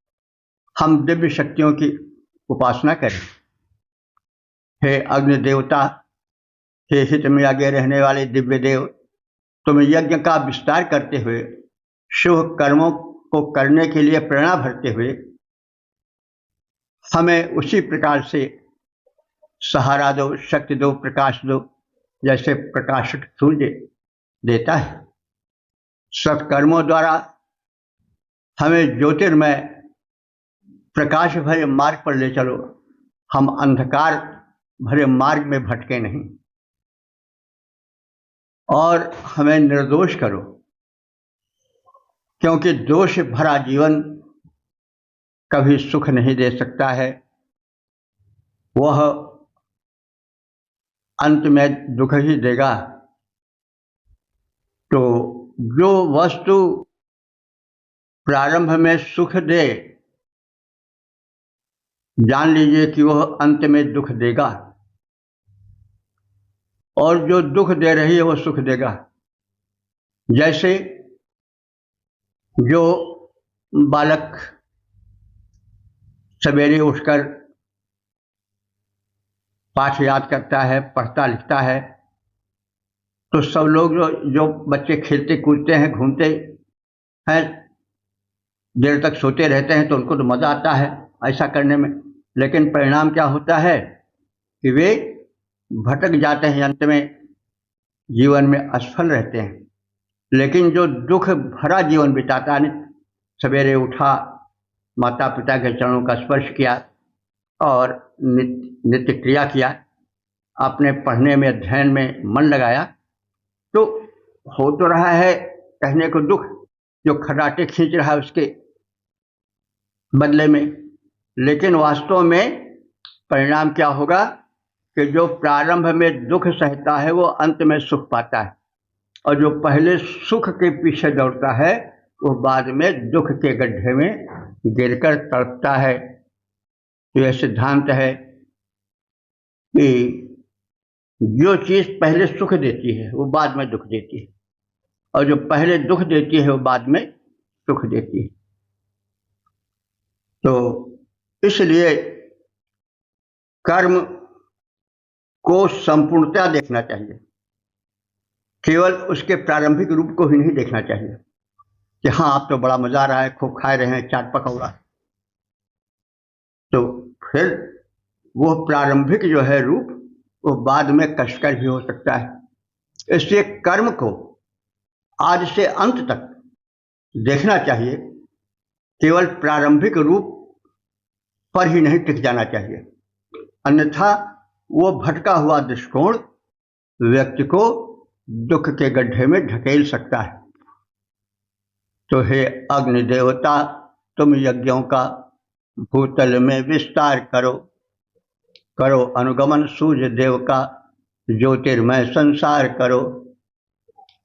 हम दिव्य शक्तियों की उपासना करें। हे अग्नि देवता, हे हित में आगे रहने वाले दिव्य देव, तुम यज्ञ का विस्तार करते हुए, शुभ कर्मों को करने के लिए प्रेरणा भरते हुए, हमें उसी प्रकार से सहारा दो, शक्ति दो, प्रकाश दो, जैसे प्रकाशक सूर्य देता है। सत्कर्मों द्वारा हमें ज्योतिर्मय प्रकाश भरे मार्ग पर ले चलो, हम अंधकार भरे मार्ग में भटके नहीं। और हमें निर्दोष करो, क्योंकि दोष भरा जीवन कभी सुख नहीं दे सकता है, वह अंत में दुख ही देगा। तो जो वस्तु प्रारंभ में सुख दे, जान लीजिए कि वह अंत में दुख देगा, और जो दुख दे रही है वह सुख देगा। जैसे जो बालक सवेरे उठकर पाठ याद करता है, पढ़ता लिखता है, तो सब लोग जो बच्चे खेलते कूदते हैं, घूमते हैं, देर तक सोते रहते हैं, तो उनको तो मज़ा आता है ऐसा करने में। लेकिन परिणाम क्या होता है कि वे भटक जाते हैं, अंत में जीवन में असफल रहते हैं। लेकिन जो दुख भरा जीवन बिताता है, सवेरे उठा, माता पिता के चरणों का स्पर्श किया और नित्य क्रिया किया, अपने पढ़ने में अध्ययन में मन लगाया, तो हो तो रहा है कहने को दुख, जो खर्राटे खींच रहा है उसके बदले में, लेकिन वास्तव में परिणाम क्या होगा कि जो प्रारंभ में दुख सहता है वो अंत में सुख पाता है, और जो पहले सुख के पीछे दौड़ता है वो बाद में दुख के गड्ढे में गिरकर तड़पता है। तो यह सिद्धांत है कि जो चीज़ पहले सुख देती है वो बाद में दुख देती है, और जो पहले दुख देती है वो बाद में सुख देती है। तो इसलिए कर्म को संपूर्णता देखना चाहिए, केवल उसके प्रारंभिक रूप को ही नहीं देखना चाहिए कि हाँ आप तो बड़ा मजा आ रहा है, खूब खा रहे हैं चाट पकौड़ा, तो फिर वो प्रारंभिक जो है रूप वो बाद में कष्टकर भी हो सकता है। इसलिए कर्म को आज से अंत तक देखना चाहिए, केवल प्रारंभिक रूप पर ही नहीं टिक जाना चाहिए, अन्यथा वो भटका हुआ दृष्टिकोण व्यक्ति को दुख के गड्ढे में ढकेल सकता है। तो हे अग्नि देवता, तुम यज्ञों का भूतल में विस्तार करो, करो अनुगमन सूर्य देव का, ज्योतिर्मय संसार करो।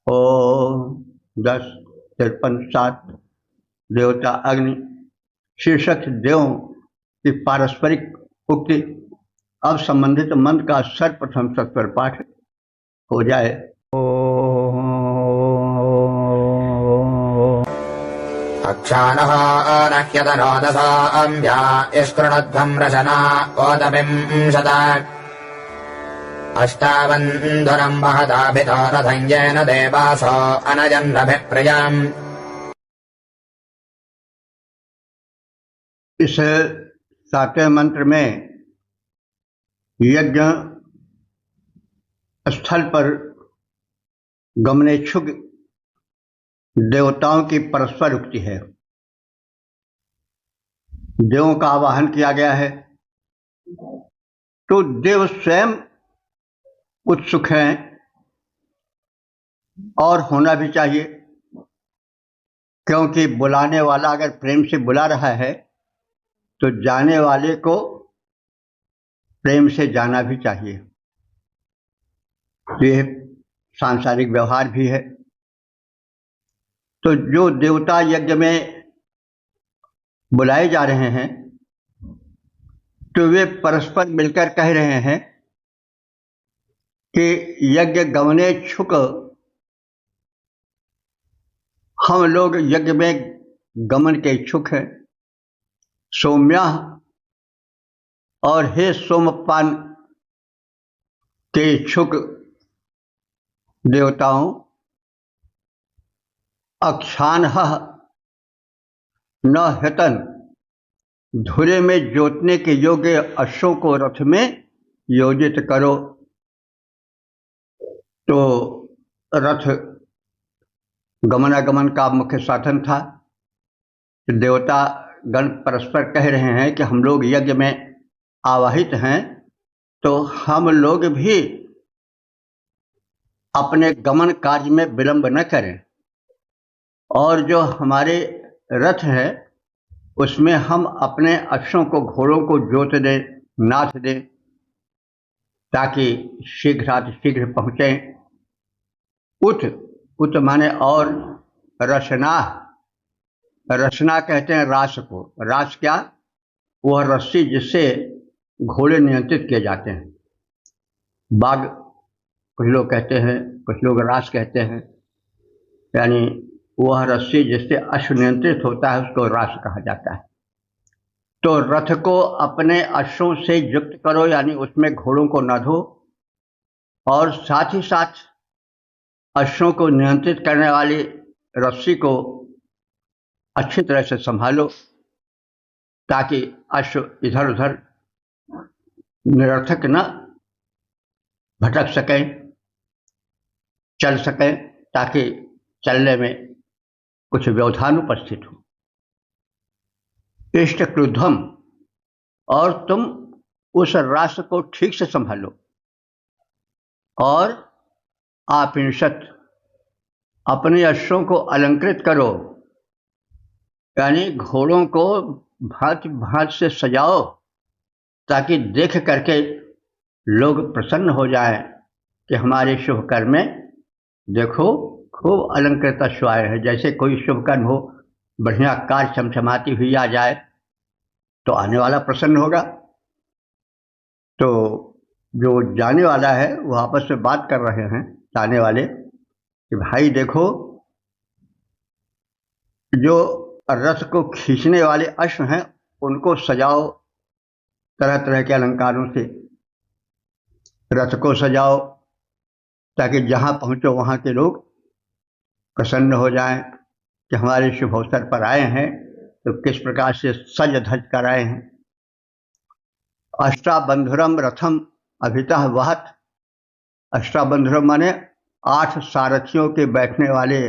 ओम 10 53 7 देवता अग्नि शीर्षक देवों की पारस्परिक उक्ति। अब संबंधित मंत्र का सर्वप्रथम सत्वर पाठ हो जाए। अक्षानः नह्यतनोदसाम्या इष्कृणध्वं रचना ओदविंशत अष्टावन्धुरं महदाभितो रथं येन देवासो अनजन्नभिप्रियम्। इस 7वें मंत्र में यज्ञ स्थल पर गमनेच्छुक देवताओं की परस्पर उक्ति है। देवों का आवाहन किया गया है, तो देव स्वयं उत्सुक हैं और होना भी चाहिए, क्योंकि बुलाने वाला अगर प्रेम से बुला रहा है तो जाने वाले को प्रेम से जाना भी चाहिए। यह सांसारिक व्यवहार भी है। तो जो देवता यज्ञ में बुलाए जा रहे हैं तो वे परस्पर मिलकर कह रहे हैं कि यज्ञ गमनेच्छुक, हम लोग यज्ञ में गमन के इच्छुक हैं। सौम्या, और हे सोमपान के इच्छुक देवताओं। अक्षानः न हतन, धुरे में जोतने के योग्य अश्वों को रथ में योजित करो। तो रथ गमनागमन का मुख्य साधन था। देवता गण परस्पर कह रहे हैं कि हम लोग यज्ञ में आवाहित हैं, तो हम लोग भी अपने गमन कार्य में विलंब न करें, और जो हमारे रथ है उसमें हम अपने अश्वों को, घोड़ों को जोत दें, नाथ दें, ताकि शीघ्र पहुँचें। उत माने और, रसना, रसना कहते हैं रास को। रास क्या? वह रस्सी जिससे घोड़े नियंत्रित किए जाते हैं। बाघ कुछ लोग कहते हैं, कुछ लोग रास कहते हैं, यानी वह रस्सी जिससे अश्व नियंत्रित होता है उसको रास कहा जाता है। तो रथ को अपने अश्वों से युक्त करो, यानी उसमें घोड़ों को न धो, और साथ ही साथ अश्वों को नियंत्रित करने वाली रस्सी को अच्छी तरह से संभालो, ताकि अश्व इधर उधर निरर्थक न भटक सकें, चल सकें, ताकि चलने में कुछ व्यवधान उपस्थित हो। इष्ट क्रुद्धम, और तुम उस राष्ट्र को ठीक से संभालो। और आपिंशत, अपने अश्वों को अलंकृत करो, यानी घोड़ों को भांति भांति से सजाओ, ताकि देख करके लोग प्रसन्न हो जाएं कि हमारे शुभ कर्म में देखो खूब अलंकृत अश्व आए हैं। जैसे कोई शुभ कर्म हो, बढ़िया कार चमचमाती हुई आ जाए तो आने वाला प्रसन्न होगा। तो जो जाने वाला है वो आपस में बात कर रहे हैं, जाने वाले, कि भाई देखो जो रथ को खींचने वाले अश्व हैं उनको सजाओ, तरह तरह के अलंकारों से रथ को सजाओ, ताकि जहाँ पहुँचो वहाँ के लोग प्रसन्न हो जाएं कि हमारे शुभ अवसर पर आए हैं, तो किस प्रकार से सज धज कर आए हैं। अष्टाबंधुरम रथम अभितः वहत, अष्टाबंधुरम माने 8 सारथियों के बैठने वाले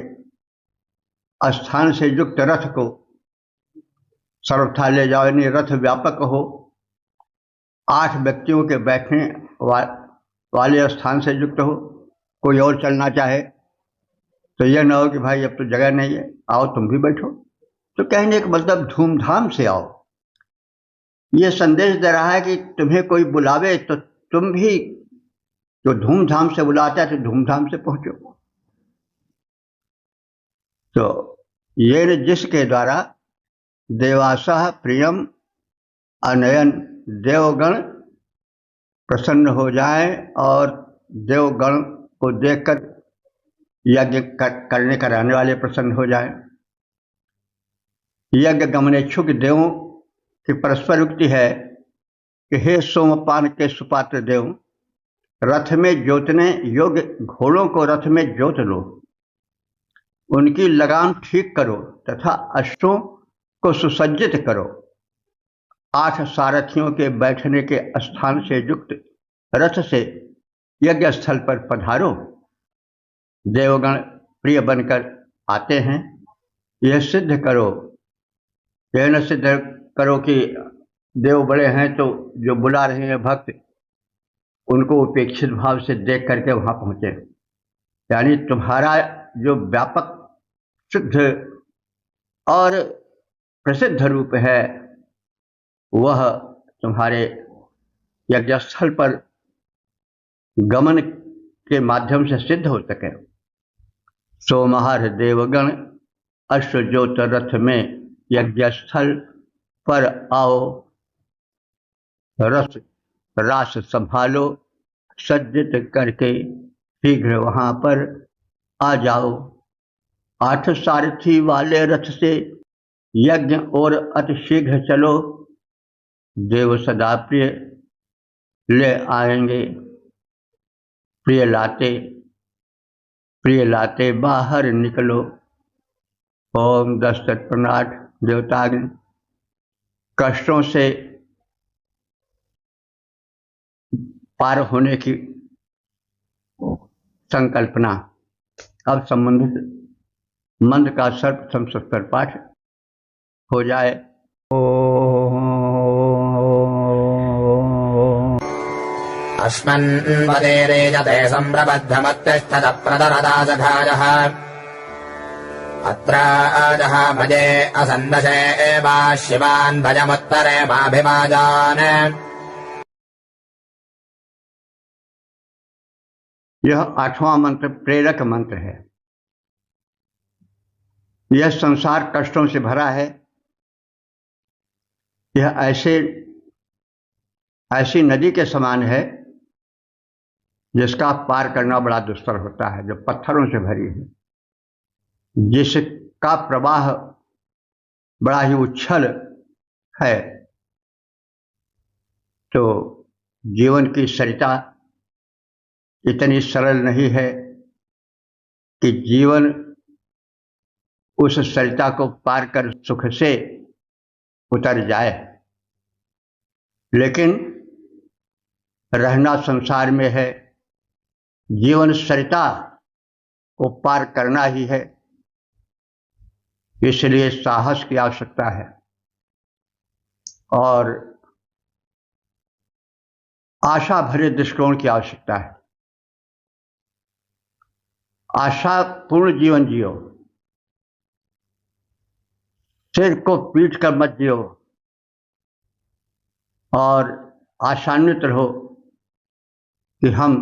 स्थान से युक्त रथ को सर्वथा ले जाओ, यानी रथ व्यापक हो, 8 व्यक्तियों के बैठने वाले स्थान से युक्त हो। कोई और चलना चाहे तो यह ना हो कि भाई अब तो जगह नहीं है, आओ तुम भी बैठो। तो कहने का मतलब धूमधाम से आओ। ये संदेश दे रहा है कि तुम्हें कोई बुलावे तो तुम भी, जो धूमधाम से बुलाता है तो धूमधाम से पहुंचो। तो ये जिसके द्वारा देवासः प्रियम अनयन, देवगण प्रसन्न हो जाए और देवगण को देखकर यज्ञ करने कराने वाले प्रसन्न हो जाए। यज्ञ गमनेच्छुक देवों की परस्पर युक्ति है कि हे सोमपान के सुपात्र देव, रथ में जोतने योग्य घोड़ों को रथ में जोत लो, उनकी लगाम ठीक करो तथा अश्वों को सुसज्जित करो। 8 सारथियों के बैठने के स्थान से युक्त रथ से यज्ञ स्थल पर पधारो। देवगण प्रिय बनकर आते हैं। यह सिद्ध करो, यह न सिद्ध करो कि देव बड़े हैं तो जो बुला रहे हैं भक्त उनको उपेक्षित भाव से देख करके वहां पहुंचे। यानी तुम्हारा जो व्यापक शुद्ध और प्रसिद्ध रूप है वह तुम्हारे यज्ञस्थल पर गमन के माध्यम से सिद्ध हो सके। सोमहर देवगण अश्वजोत रथ में यज्ञस्थल पर आओ, रस रास संभालो, सज्जित करके शीघ्र वहां पर आ जाओ। 8 सारथी वाले रथ से यज्ञ और अति शीघ्र चलो, देव सदा प्रिय ले आएंगे। प्रिय लाते बाहर निकलो। ओम 10 तत्प्रणाट देवताग्नि। कष्टों से पार होने की संकल्पना। अब संबंधित मंत्र का सर्वप्रथम सत्तर पाठ हो जाए। अस्मन् वदेरेजते सम्प्रबद्धमत्तिष्ठत प्रदरदाजघाजः अत्राजः भजे असन्दशे एवा शिवान् भजमुत्तरे माभिवाजान्। यह 8वां मंत्र प्रेरक मंत्र है। यह संसार कष्टों से भरा है। यह ऐसी नदी के समान है जिसका पार करना बड़ा दुस्तर होता है, जो पत्थरों से भरी है, जिसका प्रवाह बड़ा ही उच्छल है, तो जीवन की सरिता इतनी सरल नहीं है कि जीवन उस सरिता को पार कर सुख से उतर जाए, लेकिन रहना संसार में है, जीवन सरिता को पार करना ही है, इसलिए साहस की आवश्यकता है और आशा भरे दृष्टिकोण की आवश्यकता है। आशा पूर्ण जीवन जियो, सिर को पीट कर मत जियो और आशान्वित रहो कि हम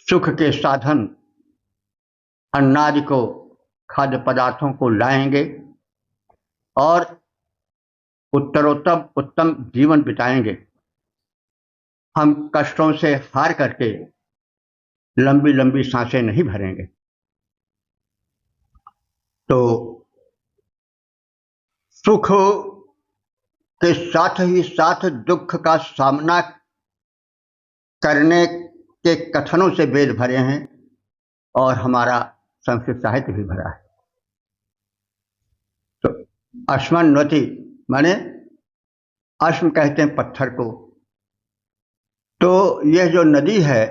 सुख के साधन अन्नादि को, खाद्य पदार्थों को लाएंगे और उत्तरोत्तम उत्तम जीवन बिताएंगे। हम कष्टों से हार करके लंबी लंबी सांसें नहीं भरेंगे। तो सुख के साथ ही साथ दुख का सामना करने के कथनों से वेद भरे हैं और हमारा संस्कृत साहित्य भी भरा है। तो अश्मन्वति माने अश्म कहते हैं पत्थर को। तो यह जो नदी है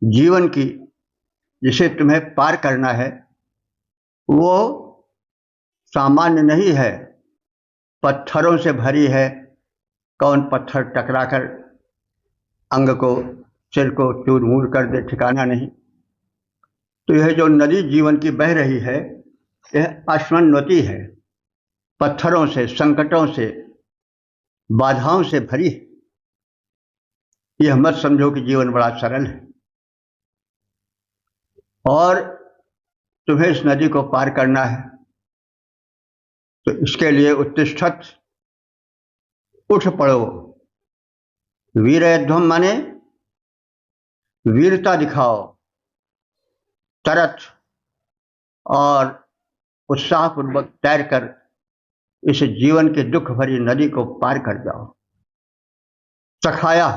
जीवन की, जिसे तुम्हें पार करना है, वो सामान्य नहीं है, पत्थरों से भरी है। कौन पत्थर टकराकर अंग को, सिर को चूर-मूर कर दे, ठिकाना नहीं। तो यह जो नदी जीवन की बह रही है, यह अश्मन्वती है, पत्थरों से, संकटों से, बाधाओं से भरी है। यह मत समझो कि जीवन बड़ा सरल है और तुम्हें इस नदी को पार करना है। तो इसके लिए उत्तिष्ठत, उठ पड़ो। वीरध्वम माने वीरता दिखाओ, तरत और उत्साहपूर्वक तैरकर इस जीवन के दुख भरी नदी को पार कर जाओ। सखाया,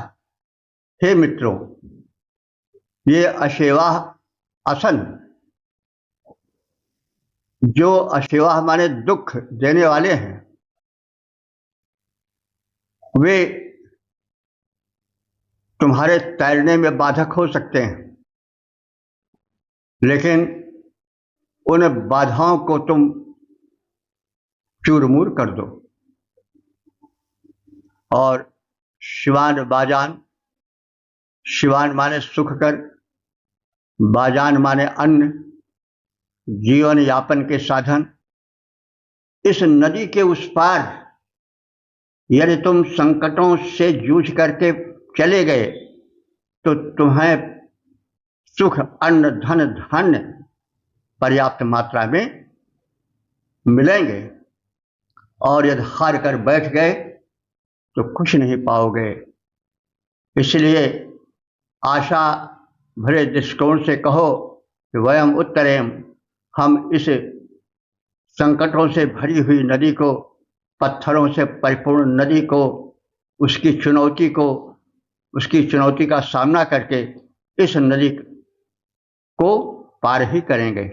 हे मित्रों, ये अशेवा असन, जो अशेवा माने दुख देने वाले हैं, वे तुम्हारे तैरने में बाधक हो सकते हैं, लेकिन उन बाधाओं को तुम चूरमूर कर दो। और शिवान बाजान, शिवान माने सुख कर, बाजान माने अन्न, जीवन यापन के साधन। इस नदी के उस पार यदि तुम संकटों से जूझ करके चले गए तो तुम्हें सुख, अन्न, धन, धान्य पर्याप्त मात्रा में मिलेंगे, और यदि हार कर बैठ गए तो कुछ नहीं पाओगे। इसलिए आशा भरे दृष्टिकोण से कहो कि वयम उत्तरेम, हम इस संकटों से भरी हुई नदी को, पत्थरों से परिपूर्ण नदी को, उसकी चुनौती का सामना करके इस नदी को पार ही करेंगे।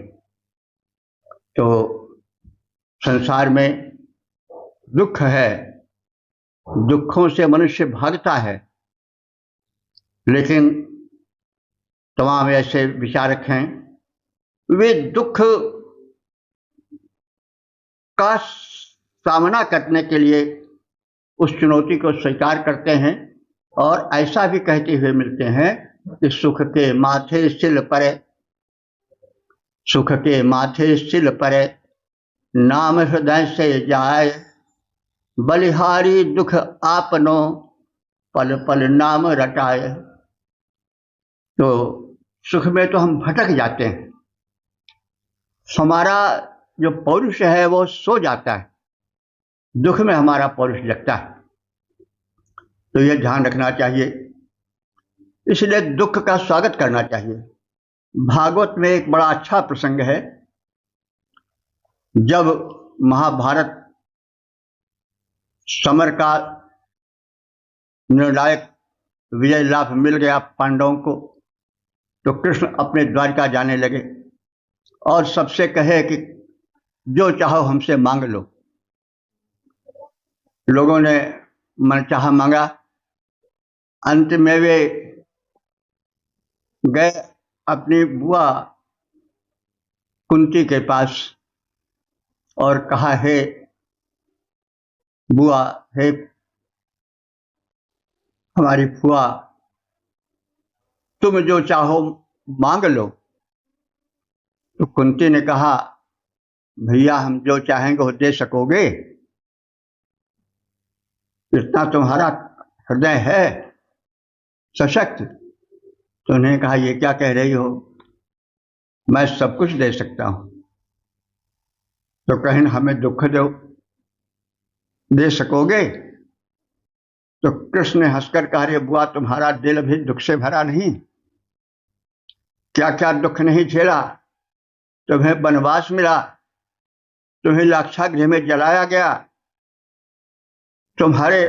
तो संसार में दुख है, दुखों से मनुष्य भागता है, लेकिन तमाम ऐसे विचारक हैं, वे दुख का सामना करने के लिए उस चुनौती को स्वीकार करते हैं और ऐसा भी कहते हुए मिलते हैं कि सुख के माथे सिल परे, सुख के माथे सिल परे, नाम हृदय से जाए, बलिहारी दुख आपनो, पल पल नाम रटाए। तो सुख में तो हम भटक जाते हैं, हमारा जो पौरुष है वो सो जाता है, दुख में हमारा पौरुष जगता है। तो यह ध्यान रखना चाहिए, इसलिए दुख का स्वागत करना चाहिए। भागवत में एक बड़ा अच्छा प्रसंग है, जब महाभारत समर का निर्णायक विजय लाभ मिल गया पांडवों को, तो कृष्ण अपने द्वारिका जाने लगे और सबसे कहे कि जो चाहो हमसे मांग लो। लोगों ने मनचाहा मांगा। अंत में वे गए अपनी बुआ कुंती के पास और कहा, हे बुआ, हे हमारी फुआ, तुम जो चाहो मांग लो। तो कुंती ने कहा, भैया हम जो चाहेंगे वो दे सकोगे? इतना तुम्हारा हृदय है सशक्त? तो उन्होंने कहा, ये क्या कह रही हो, मैं सब कुछ दे सकता हूं। तो कहीं हमें दुख दे सकोगे? तो कृष्ण ने हंसकर कहा, रे बुआ, तुम्हारा दिल भी दुख से भरा नहीं? क्या क्या दुख नहीं झेला? तुम्हें वनवास मिला, तुम्हें लाक्षागृह में जलाया गया, तुम्हारे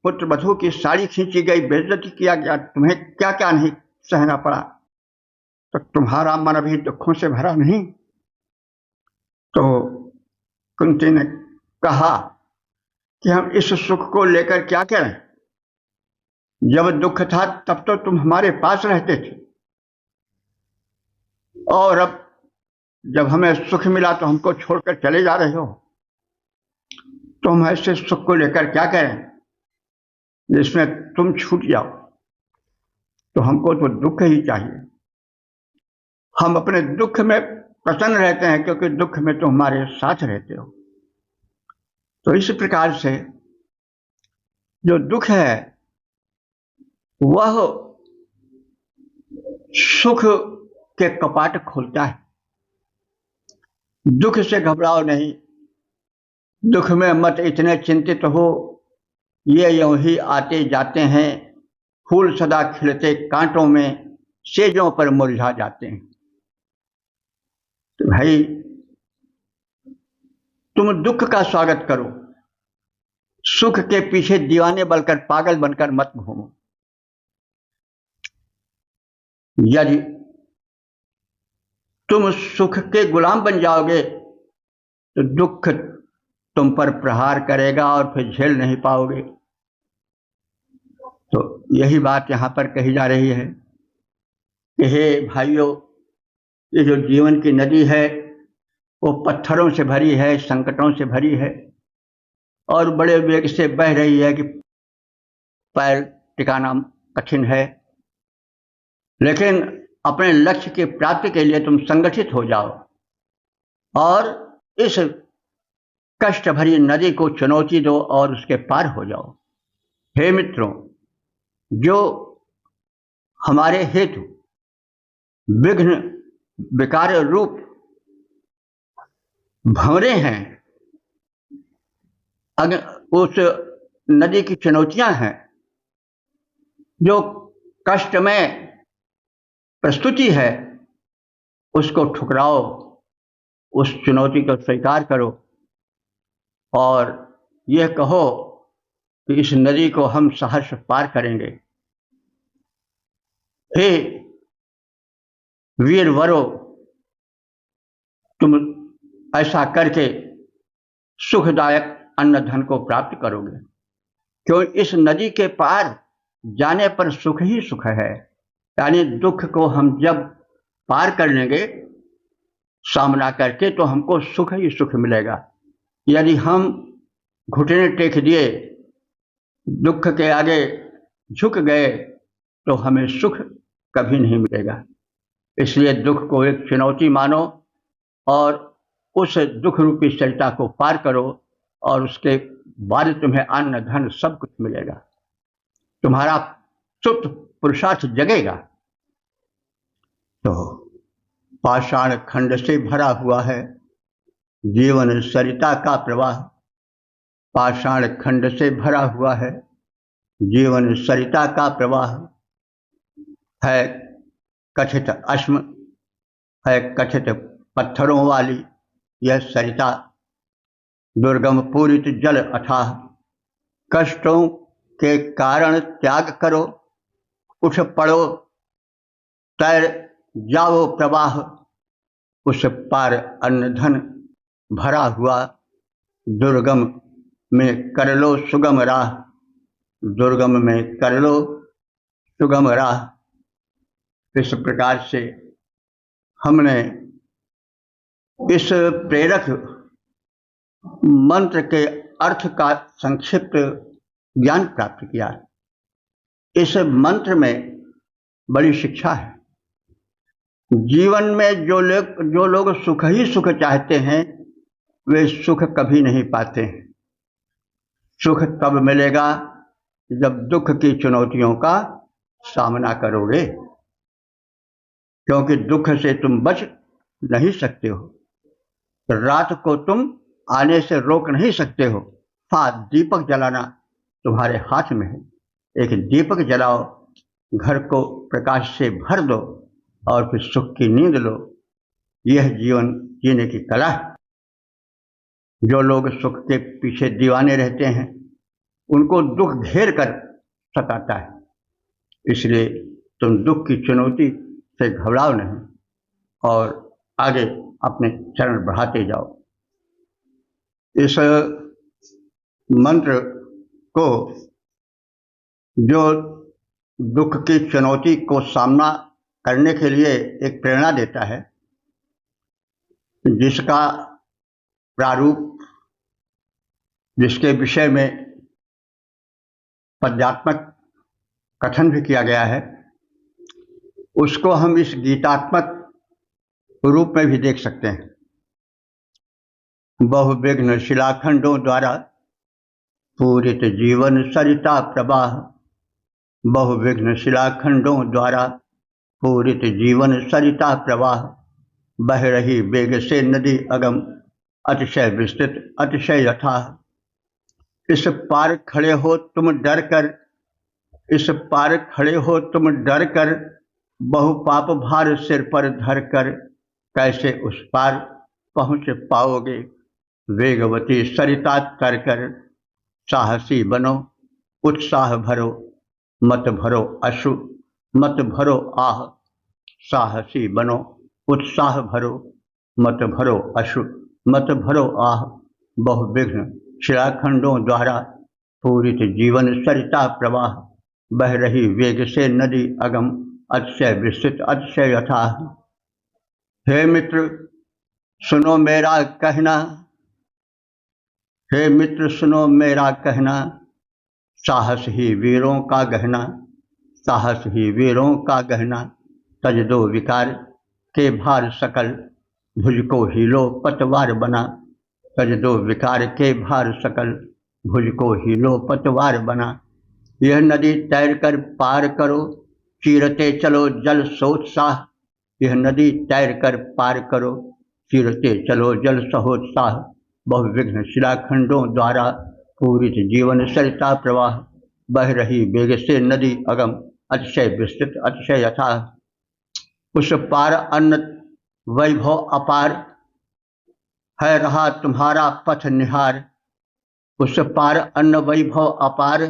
पुत्र वधू की साड़ी खींची गई, बेइज्जती किया गया, तुम्हें क्या क्या नहीं सहना पड़ा, तो तुम्हारा मन भी दुखों से भरा नहीं? तो कुंती ने कहा कि हम इस सुख को लेकर क्या करें? जब दुख था तब तो तुम हमारे पास रहते थे, और अब जब हमें सुख मिला तो हमको छोड़कर चले जा रहे हो। तो हम ऐसे सुख को लेकर क्या करें जिसमें तुम छूट जाओ? तो हमको तो दुख ही चाहिए। हम अपने दुख में प्रसन्न रहते हैं क्योंकि दुख में तो हमारे साथ रहते हो। तो इस प्रकार से जो दुख है वह सुख के कपाट खोलता है। दुख से घबराओ नहीं, दुख में मत इतने चिंतित हो, ये यूं ही आते जाते हैं, फूल सदा खिलते कांटों में, सेजों पर मुरझा जाते हैं। तो भाई तुम दुख का स्वागत करो, सुख के पीछे दीवाने बनकर, पागल बनकर मत घूमो। यदि तुम सुख के गुलाम बन जाओगे तो दुख तुम पर प्रहार करेगा और फिर झेल नहीं पाओगे। तो यही बात यहां पर कही जा रही है कि हे भाइयों, ये जो जीवन की नदी है वो पत्थरों से भरी है, संकटों से भरी है और बड़े वेग से बह रही है कि पैर टिकाना कठिन है। लेकिन अपने लक्ष्य की प्राप्ति के लिए तुम संगठित हो जाओ और इस कष्ट भरी नदी को चुनौती दो और उसके पार हो जाओ। हे मित्रों, जो हमारे हेतु विघ्न विकार रूप भंवरे हैं, उस नदी की चुनौतियां हैं, जो कष्ट में प्रस्तुति है, उसको ठुकराओ, उस चुनौती को स्वीकार करो और यह कहो कि इस नदी को हम सहर्ष पार करेंगे। हे वीर वरो, तुम ऐसा करके सुखदायक अन्न धन को प्राप्त करोगे, क्यों इस नदी के पार जाने पर सुख ही सुख है। यानी दुख को हम जब पार कर लेंगे सामना करके तो हमको सुख ही सुख मिलेगा। यदि हम घुटने टेक दिए, दुख के आगे झुक गए तो हमें सुख कभी नहीं मिलेगा। इसलिए दुख को एक चुनौती मानो और उस दुख रूपी सरिता को पार करो और उसके बाद तुम्हें अन्न धन सब कुछ मिलेगा, तुम्हारा सुप्त पुरुषार्थ जगेगा। तो पाषाण खंड से भरा हुआ है जीवन सरिता का प्रवाह, पाषाण खंड से भरा हुआ है जीवन सरिता का प्रवाह, है कथित अश्म, है कथित पत्थरों वाली यह सरिता, दुर्गम पूरित जल अथाह, कष्टों के कारण त्याग करो, उठ पड़ो तैर जाओ प्रवाह, उस पार अन्न धन भरा हुआ, दुर्गम में कर लो सुगम राह, दुर्गम में कर लो सुगम राह। इस प्रकार से हमने इस प्रेरक मंत्र के अर्थ का संक्षिप्त ज्ञान प्राप्त किया। इस मंत्र में बड़ी शिक्षा है। जीवन में जो लोग सुख ही सुख चाहते हैं वे सुख कभी नहीं पाते हैं। सुख तब मिलेगा जब दुख की चुनौतियों का सामना करोगे, क्योंकि दुख से तुम बच नहीं सकते हो। रात को तुम आने से रोक नहीं सकते हो। हाँ, दीपक जलाना तुम्हारे हाथ में है। एक दीपक जलाओ, घर को प्रकाश से भर दो और फिर सुख की नींद लो। यह जीवन जीने की कला है। जो लोग सुख के पीछे दीवाने रहते हैं उनको दुख घेर कर सताता है। इसलिए तुम दुख की चुनौती से घबराओ नहीं और आगे अपने चरण बढ़ाते जाओ। इस मंत्र को जो दुख की चुनौती को सामना करने के लिए एक प्रेरणा देता है, जिसका प्रारूप, जिसके विषय में पद्यात्मक कथन भी किया गया है, उसको हम इस गीतात्मक रूप में भी देख सकते हैं। बहुविघ्न शिलाखंडों द्वारा पूरित जीवन सरिता प्रवाह, बहुविघ्न शिलाखंडों द्वारा पूरित जीवन सरिता प्रवाह, बह रही वेग से नदी अगम, अतिशय विस्तृत अतिशय अथाह। इस पार खड़े हो तुम डर कर, इस पार खड़े हो तुम डर कर, बहु पाप भार सिर पर धर कर, कैसे उस पार पहुँच पाओगे वेगवती सरिता तर कर। साहसी बनो उत्साह भरो, मत भरो अश्रु मत भरो आह, साहसी बनो उत्साह भरो, मत भरो अश्रु मत भरो आह। बहुविघ्न शिलाखंडों द्वारा पूरित जीवन सरिता प्रवाह, बह रही वेग से नदी अगम, अतिशय विस्तृत अतिशय अथाह। हे मित्र सुनो मेरा कहना, हे मित्र सुनो मेरा कहना, साहस ही वीरों का गहना, साहस ही वीरों का गहना। तज दो विकार के भार सकल, भुज को हीलो पतवार बना, तज दो विकार के भार सकल, भुज को हीलो पतवार बना। यह नदी तैर कर पार करो, चीरते चलो जल सोत्साह, यह नदी तैर कर पार करो, चीरते चलो जल सहोत्साह। बहुविघ्न शिलाखंडों द्वारा पूरित जीवन सरिता प्रवाह, बह रही वेग से नदी अगम, अतिशय विस्तृत अतिशय अथाह। उस पार अन्न वैभव अपार, है रहा तुम्हारा पथ निहार, उस पार अन्न वैभव अपार,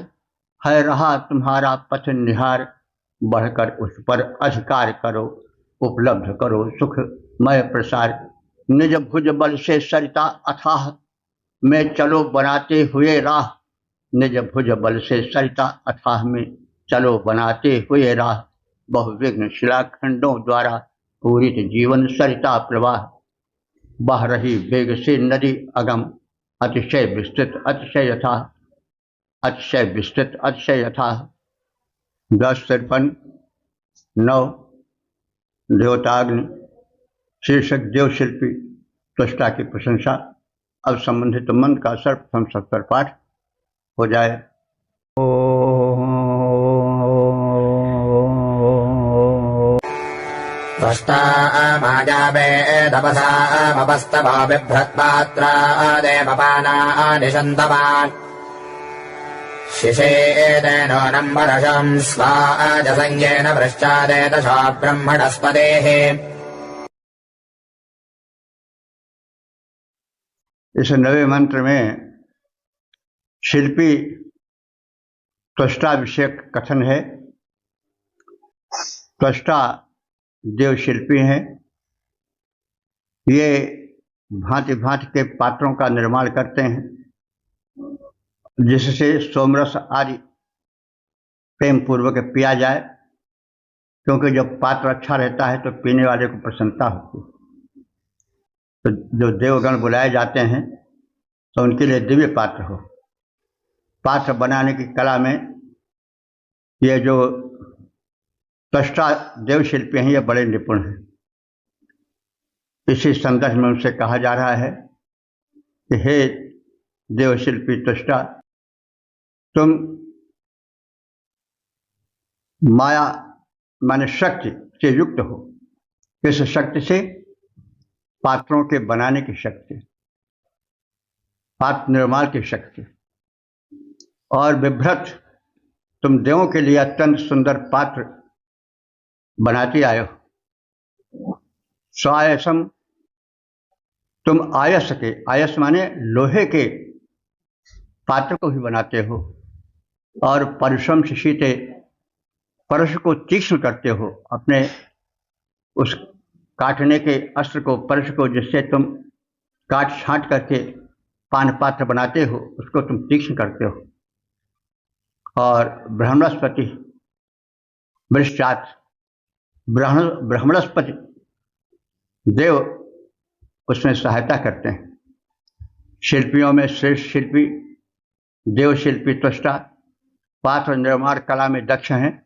है रहा तुम्हारा पथ निहार। बढ़कर उस पर अधिकार करो, उपलब्ध करो सुखमय प्रसार। निज भुज बल से सरिता अथाह, में चलो बनाते हुए राह, निज भुज बल से सरिता अथाह में चलो बनाते हुए राह। बहुविघ्न शिलाखंडों द्वारा पूरित जीवन सरिता प्रवाह, बह रही वेग से नदी अगम, अतिशय विस्तृत अतिशय अथाह, अतिशय विस्तृत अतिशय अथाह। 1053 9 देवताग्नि शीर्षक देवशिल्पी त्वष्टा की प्रशंसा। अब संबंधित मंत्र का सर्वप्रथम सत्तर पाठ हो जाए। त्वष्टा माजावेदपसामपस्तभो बिभ्रत्पात्रा देवपाना निषन्तवान्, शिशेदेनो नम्बरशं स्वाजसंज्ञेन वृश्चादेदशो ब्रह्मणस्पतेः। इस नवे मंत्र में शिल्पी त्वष्टा विषयक कथन है। त्वष्टा देव शिल्पी हैं। ये भांति भांति के पात्रों का निर्माण करते हैं जिससे सोमरस आदि प्रेम पूर्वक पिया जाए, क्योंकि जब पात्र अच्छा रहता है तो पीने वाले को प्रसन्नता होती है। तो जो देवगण बुलाए जाते हैं तो उनके लिए दिव्य पात्र हो। पात्र बनाने की कला में ये जो त्वष्टा देव शिल्पी हैं ये बड़े निपुण हैं। इसी संदर्भ में उनसे कहा जा रहा है कि हे देव शिल्पी त्वष्टा, तुम माया माने शक्ति से युक्त हो। इस शक्ति से पात्रों के बनाने की शक्ति, पात्र निर्माण की शक्ति, और विभ्रत तुम देवों के लिए अत्यंत सुंदर पात्र बनाती आए हो। स्वायसम, तुम आयस के, आयस माने लोहे के पात्र को ही बनाते हो, और परशुम शिशीते, परशु को तीक्ष्ण करते हो। अपने उस काटने के अस्त्र को, परशु को, जिससे तुम काट छांट करके पान पात्र बनाते हो, उसको तुम तीक्ष्ण करते हो। और ब्रह्मणस्पति वृश्चात, ब्रह्मणस्पति देव उसमें सहायता करते हैं। शिल्पियों में श्रेष्ठ शिल्पी देव शिल्पी त्वष्टा पात्र निर्माण कला में दक्ष हैं।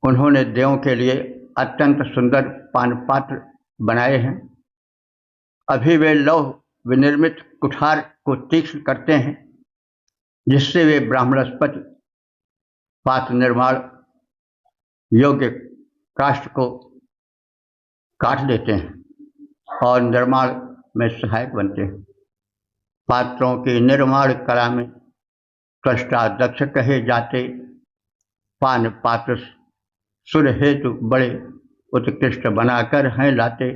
उन्होंने देवों के लिए अत्यंत सुंदर पान पात्र बनाए हैं। अभी वे लौह विनिर्मित कुठार को तीक्ष्ण करते हैं जिससे वे ब्राह्मणस्पति पात्र निर्माण योग्य काष्ठ को काट देते हैं और निर्माण में सहायक बनते हैं। पात्रों की निर्माण कला में त्वष्टा दक्ष कहे जाते। पान पात्र सुर हेतु बड़े उत्कृष्ट बनाकर हैं लाते।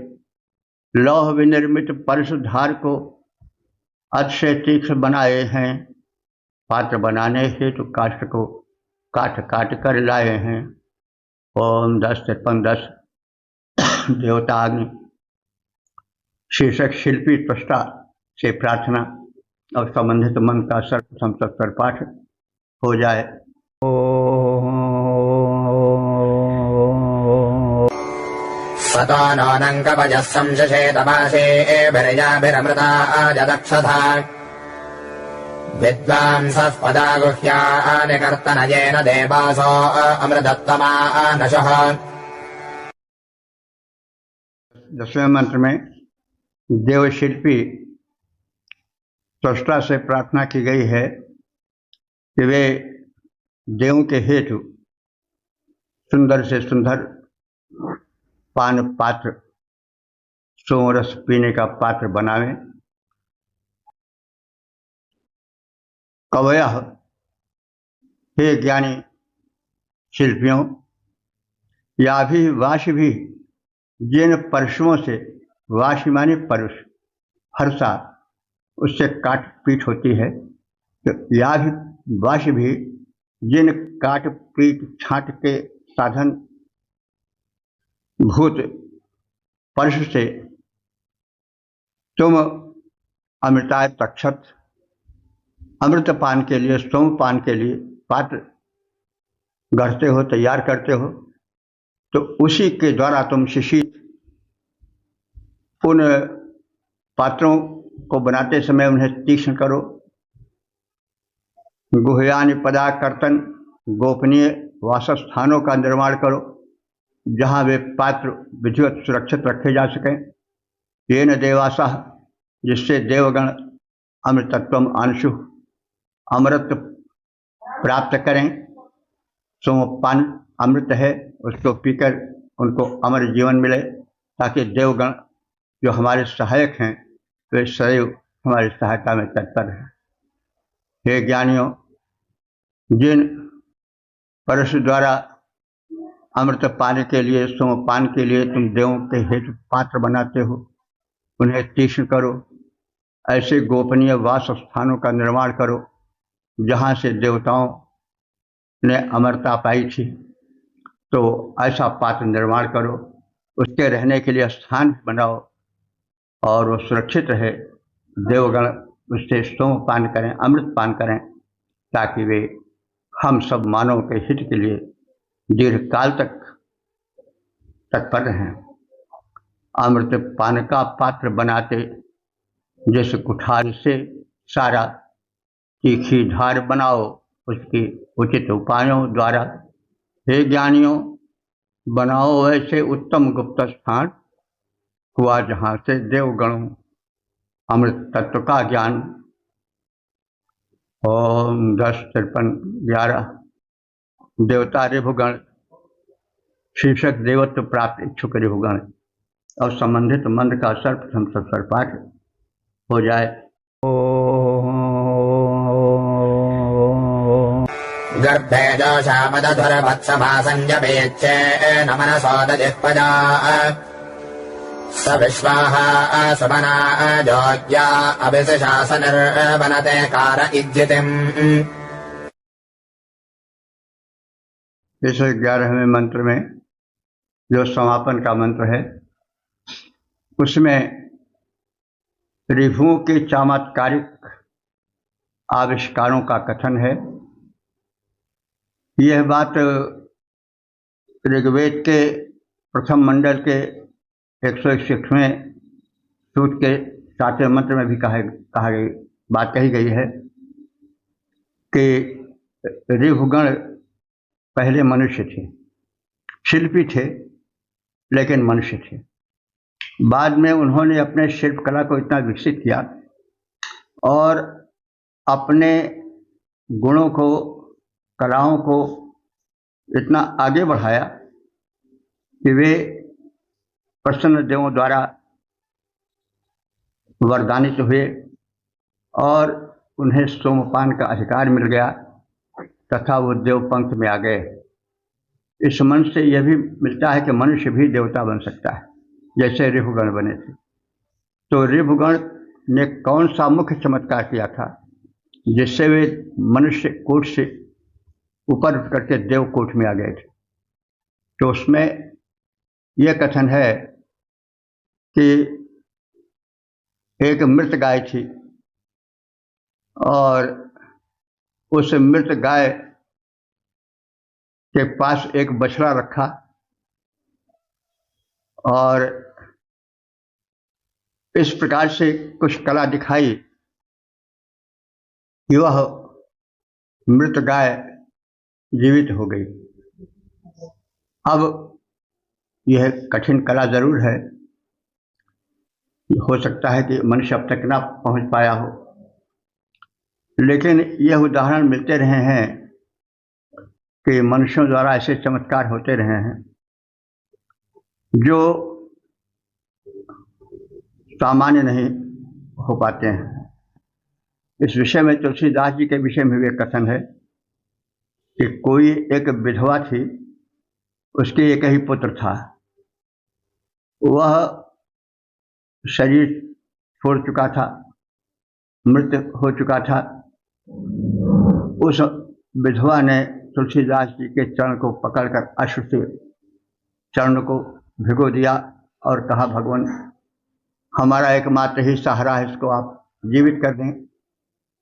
लौह विनिर्मित परशुधार को अतिशय तीक्ष्ण बनाए हैं। पात्र बनाने हेतु काष्ठ को काट काट कर लाए हैं। ओम 10-53-10 देवताग्नि शीर्षक शिल्पी त्वष्टा से प्रार्थना और संबंधित मंत्र का सर्वप्रथम सत्तर पाठ हो जाए। सतो नोऽनङ्कपजः संशशेतमासेभिरजाभिरमृता आजदक्षधा विद्वांसः पदागुह्यानि कर्तनयेन देवासो अमृतत्वमानशः। 10वें मंत्र में देव शिल्पी त्वष्टा से प्रार्थना की गई है कि वे देवों के हेतु सुंदर से सुंदर पान पात्र, सोमरस पीने का पात्र बनावें। कवयः, हे ज्ञानी शिल्पियों, या भी वाश भी जिन परशुओं से, वाश माने परुष, हर्षा उससे काट पीट होती है, तो या भी वाश भी जिन काट पीट छांट के साधन भूत परशु से तुम अमृताय तक्षत, अमृत पान के लिए, सोम पान के लिए पात्र गढ़ते हो, तैयार करते हो, तो उसी के द्वारा तुम शिशित उन पात्रों को बनाते समय उन्हें तीक्ष्ण करो। गुह्यानि पदाकर्तन, गोपनीय वासस्थानों का निर्माण करो जहाँ वे पात्र विधिवत सुरक्षित रखे जा सकें। येन देवासः, जिससे देवगण अमृतत्वम आंशु, अमृत प्राप्त करें। सोमपान अमृत है, उसको पीकर उनको अमर जीवन मिले, ताकि देवगण जो हमारे सहायक हैं वे सदैव हमारी सहायता में तत्पर हैं। हे ज्ञानियों, जिन परशु द्वारा अमृत पाने के लिए, सोमपान के लिए तुम देवों के हेतु पात्र बनाते हो, उन्हें तीक्ष्ण करो। ऐसे गोपनीय वास स्थानों का निर्माण करो जहाँ से देवताओं ने अमरता पाई थी, तो ऐसा पात्र निर्माण करो, उसके रहने के लिए स्थान बनाओ और वो सुरक्षित रहे, देवगण उससे सोम पान करें, अमृत पान करें, ताकि वे हम सब मानव के हित के लिए दीर्घकाल तक तत्पर रहें। अमृत पान का पात्र बनाते जिस कुठार से सारा, तीखी धार बनाओ उसकी उचित उपायों द्वारा। हे ज्ञानियों, बनाओ ऐसे उत्तम गुप्त स्थान, हुआ जहाँ से देवगणों अमृत तत्व का ज्ञान। ओम 10, 53, 11। देवता रिभुगण शीर्षक देवत्व प्राप्त इच्छुक रिभुगण और संबंधित मंत्र का सर्वप्रथम सर्पाठ हो जाए। गर्भे जोषामदधुरवत्सभासंजपेच्छे नमनसोदजिह्वजा स विश्वाः सुमना जोज्ञा अभिषशासनिर्वनते कार इज्जितिम्। इस 11वें मंत्र में जो समापन का मंत्र है, उसमें ऋभुओं के चमत्कारिक आविष्कारों का कथन है। यह बात ऋग्वेद के प्रथम मंडल के 161वें सूक्त के 7वें मंत्र में भी बात कही गई है कि ऋभुगण पहले मनुष्य थे, शिल्पी थे, लेकिन मनुष्य थे। बाद में उन्होंने अपने शिल्प कला को इतना विकसित किया और अपने गुणों को, कलाओं को इतना आगे बढ़ाया कि वे प्रसन्न देवों द्वारा वरदानित हुए और उन्हें सोमपान का अधिकार मिल गया तथा वो देव पंथ में आ गए। इस मंत्र से यह भी मिलता है कि मनुष्य भी देवता बन सकता है, जैसे ऋभुगण बने थे। तो ऋभुगण ने कौन सा मुख्य चमत्कार किया था जिससे वे मनुष्य कोट से ऊपर उठ करके देव कोट में आ गए थे? तो उसमें यह कथन है कि एक मृत गाय थी और उस मृत गाय के पास एक बछड़ा रखा और इस प्रकार से कुछ कला दिखाई कि वह मृत गाय जीवित हो गई। अब यह कठिन कला जरूर है, हो सकता है कि मनुष्य अब तक ना पहुंच पाया हो, लेकिन यह उदाहरण मिलते रहे हैं कि मनुष्यों द्वारा ऐसे चमत्कार होते रहे हैं जो सामान्य नहीं हो पाते हैं। इस विषय में तुलसीदास जी के विषय में भी एक कथन है कि कोई एक विधवा थी, उसके एक ही पुत्र था, वह शरीर छोड़ चुका था, मृत हो चुका था। उस विधवा ने तुलसीदास जी के चरण को पकड़कर अश्रु से चरण को भिगो दिया और कहा, भगवान हमारा एकमात्र ही सहारा है, इसको आप जीवित कर दें।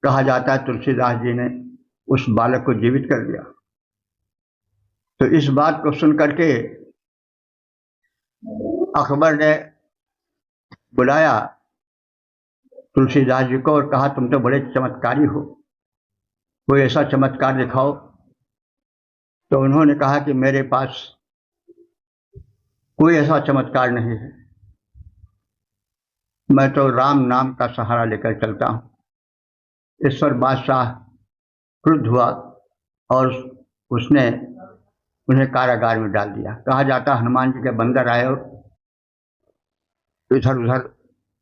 कहा जाता है तुलसीदास जी ने उस बालक को जीवित कर दिया। तो इस बात को सुन करके अकबर ने बुलाया तुलसीदास जी को और कहा, तुम तो बड़े चमत्कारी हो, कोई ऐसा चमत्कार दिखाओ। तो उन्होंने कहा कि मेरे पास कोई ऐसा चमत्कार नहीं है, मैं तो राम नाम का सहारा लेकर चलता हूँ। ईश्वर बादशाह क्रुद्ध हुआ और उसने उन्हें कारागार में डाल दिया। कहा जाता हनुमान जी के बंदर आए और इधर उधर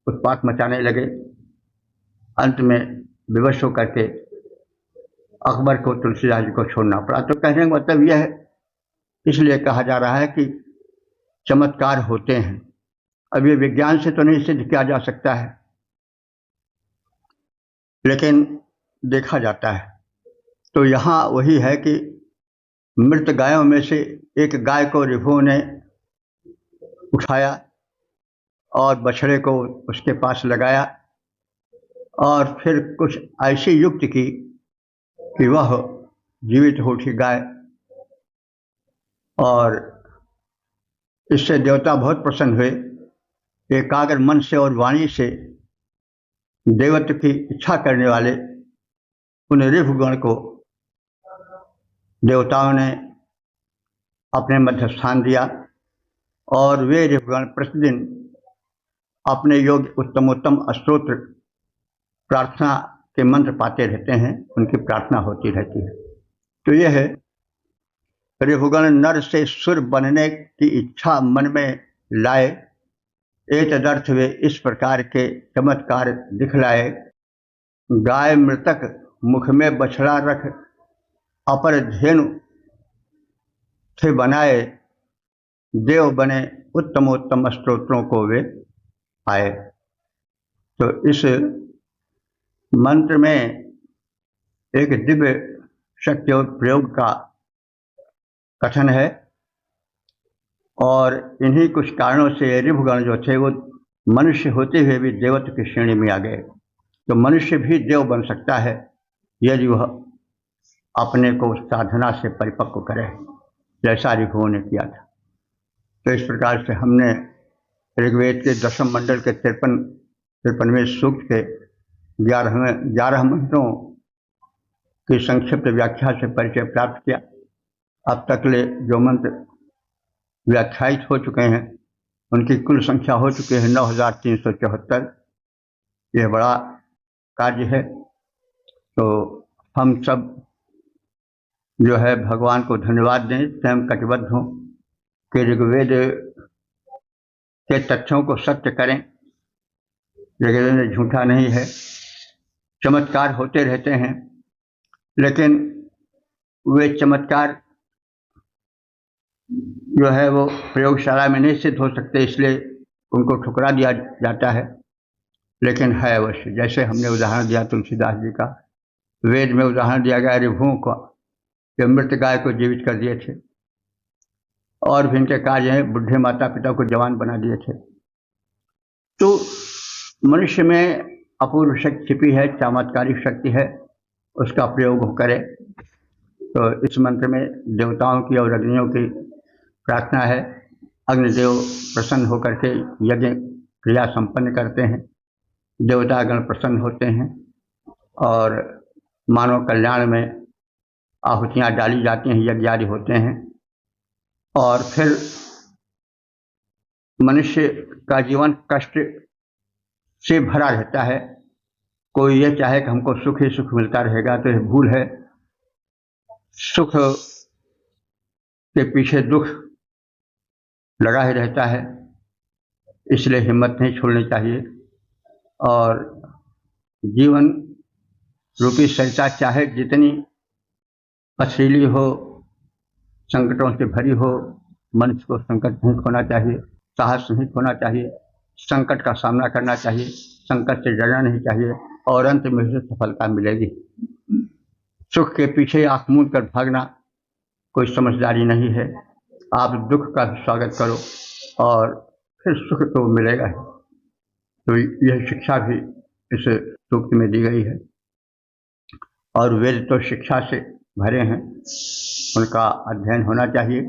उत्पात मचाने लगे। अंत में विवश होकर के अकबर को तुलसीदास जी को छोड़ना पड़ा। तो कहने का मतलब यह है, इसलिए कहा जा रहा है कि चमत्कार होते हैं। अब ये विज्ञान से तो नहीं सिद्ध किया जा सकता है, लेकिन देखा जाता है। तो यहाँ वही है कि मृत गायों में से एक गाय को ऋभुओं ने उठाया और बछड़े को उसके पास लगाया और फिर कुछ ऐसी युक्ति की कि वह जीवित हो उठी गाय, और इससे देवता बहुत प्रसन्न हुए। एकाग्र मन से और वाणी से देवत्व की इच्छा करने वाले उन ऋभुगण को देवताओं ने अपने मध्य स्थान दिया और वे ऋभुगण प्रतिदिन अपने योग्य उत्तमोत्तम स्तोत्र प्रार्थना के मंत्र पाते रहते हैं, उनकी प्रार्थना होती रहती है। तो यह है ऋभुगण नर से सुर बनने की इच्छा मन में लाए, एतदर्थ वे इस प्रकार के चमत्कार दिखलाए। गाय मृतक मुख में बछड़ा रख अपर धेनु थे बनाए, देव बने उत्तमोत्तम स्तोत्रों को वे आए। तो इस मंत्र में एक दिव्य शक्ति और प्रयोग का कथन है, और इन्हीं कुछ कारणों से ऋभुगण जो थे वो मनुष्य होते हुए भी देवत्व की श्रेणी में आ गए। तो मनुष्य भी देव बन सकता है यदि वह अपने को साधना से परिपक्व करे, जैसा ऋभुओं ने किया था। तो इस प्रकार से हमने ऋग्वेद के 10वें मंडल के 53वें सूक्त के 11 मंत्रों की संक्षिप्त व्याख्या से परिचय प्राप्त किया। अब तक ले जो मंत्र व्याख्यायित हो चुके हैं उनकी कुल संख्या हो चुकी है 9374। यह बड़ा कार्य है। तो हम सब जो है भगवान को धन्यवाद दें, स्वयं कटिबद्ध हों कि ऋग्वेद के तथ्यों को सत्य करें। ऋग्वेद में झूठा नहीं है, चमत्कार होते रहते हैं, लेकिन वे चमत्कार जो है वो प्रयोगशाला में नहीं सिद्ध हो सकते, इसलिए उनको ठुकरा दिया जाता है। लेकिन है अवश्य, जैसे हमने उदाहरण दिया तुलसीदास जी का, वेद में उदाहरण दिया गया ऋभुओं का, जो मृत गाय को जीवित कर दिए थे, और भी इनके कार्य हैं, बुढ़े माता पिता को जवान बना दिए थे। तो मनुष्य में अपूर्व शक्ति छिपी है, चमत्कारिक शक्ति है, उसका प्रयोग करे। तो इस मंत्र में देवताओं की और अग्नियों की प्रार्थना है। अग्निदेव प्रसन्न होकर के यज्ञ क्रिया संपन्न करते हैं, देवतागण प्रसन्न होते हैं और मानव कल्याण में आहुतियाँ डाली जाती हैं, यज्ञ आदि होते हैं। और फिर मनुष्य का जीवन कष्ट से भरा रहता है। कोई ये चाहे कि हमको सुख ही सुख मिलता रहेगा, तो यह भूल है। सुख के पीछे दुख लगा ही रहता है, इसलिए हिम्मत नहीं छोड़नी चाहिए। और जीवन रूपी सरिता चाहे जितनी पथरीली हो, संकटों से भरी हो, मनुष्य को संकट नहीं खोना चाहिए, साहस नहीं खोना चाहिए, संकट का सामना करना चाहिए, संकट से डरना नहीं चाहिए, और अंत में उसे सफलता मिलेगी। सुख के पीछे आंख मूंद कर भागना कोई समझदारी नहीं है। आप दुख का भी स्वागत करो और फिर सुख तो मिलेगा ही। तो यह शिक्षा भी इस सूक्त में दी गई है। और वेद तो शिक्षा से भरे हैं, उनका अध्ययन होना चाहिए,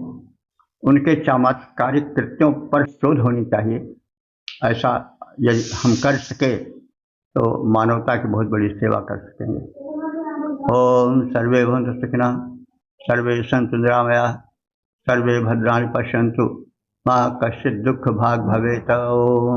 उनके चमत्कारिक कृत्यों पर शोध होनी चाहिए। ऐसा यदि हम कर सके तो मानवता की बहुत बड़ी सेवा कर सकेंगे। ओम सर्वे भवन्तु सुखिनः, सर्वे सन्तु निरामयाः, सर्वे भद्राणि पश्यन्तु, मा कश्चित् दुःख भाग् भवेत्। ओम।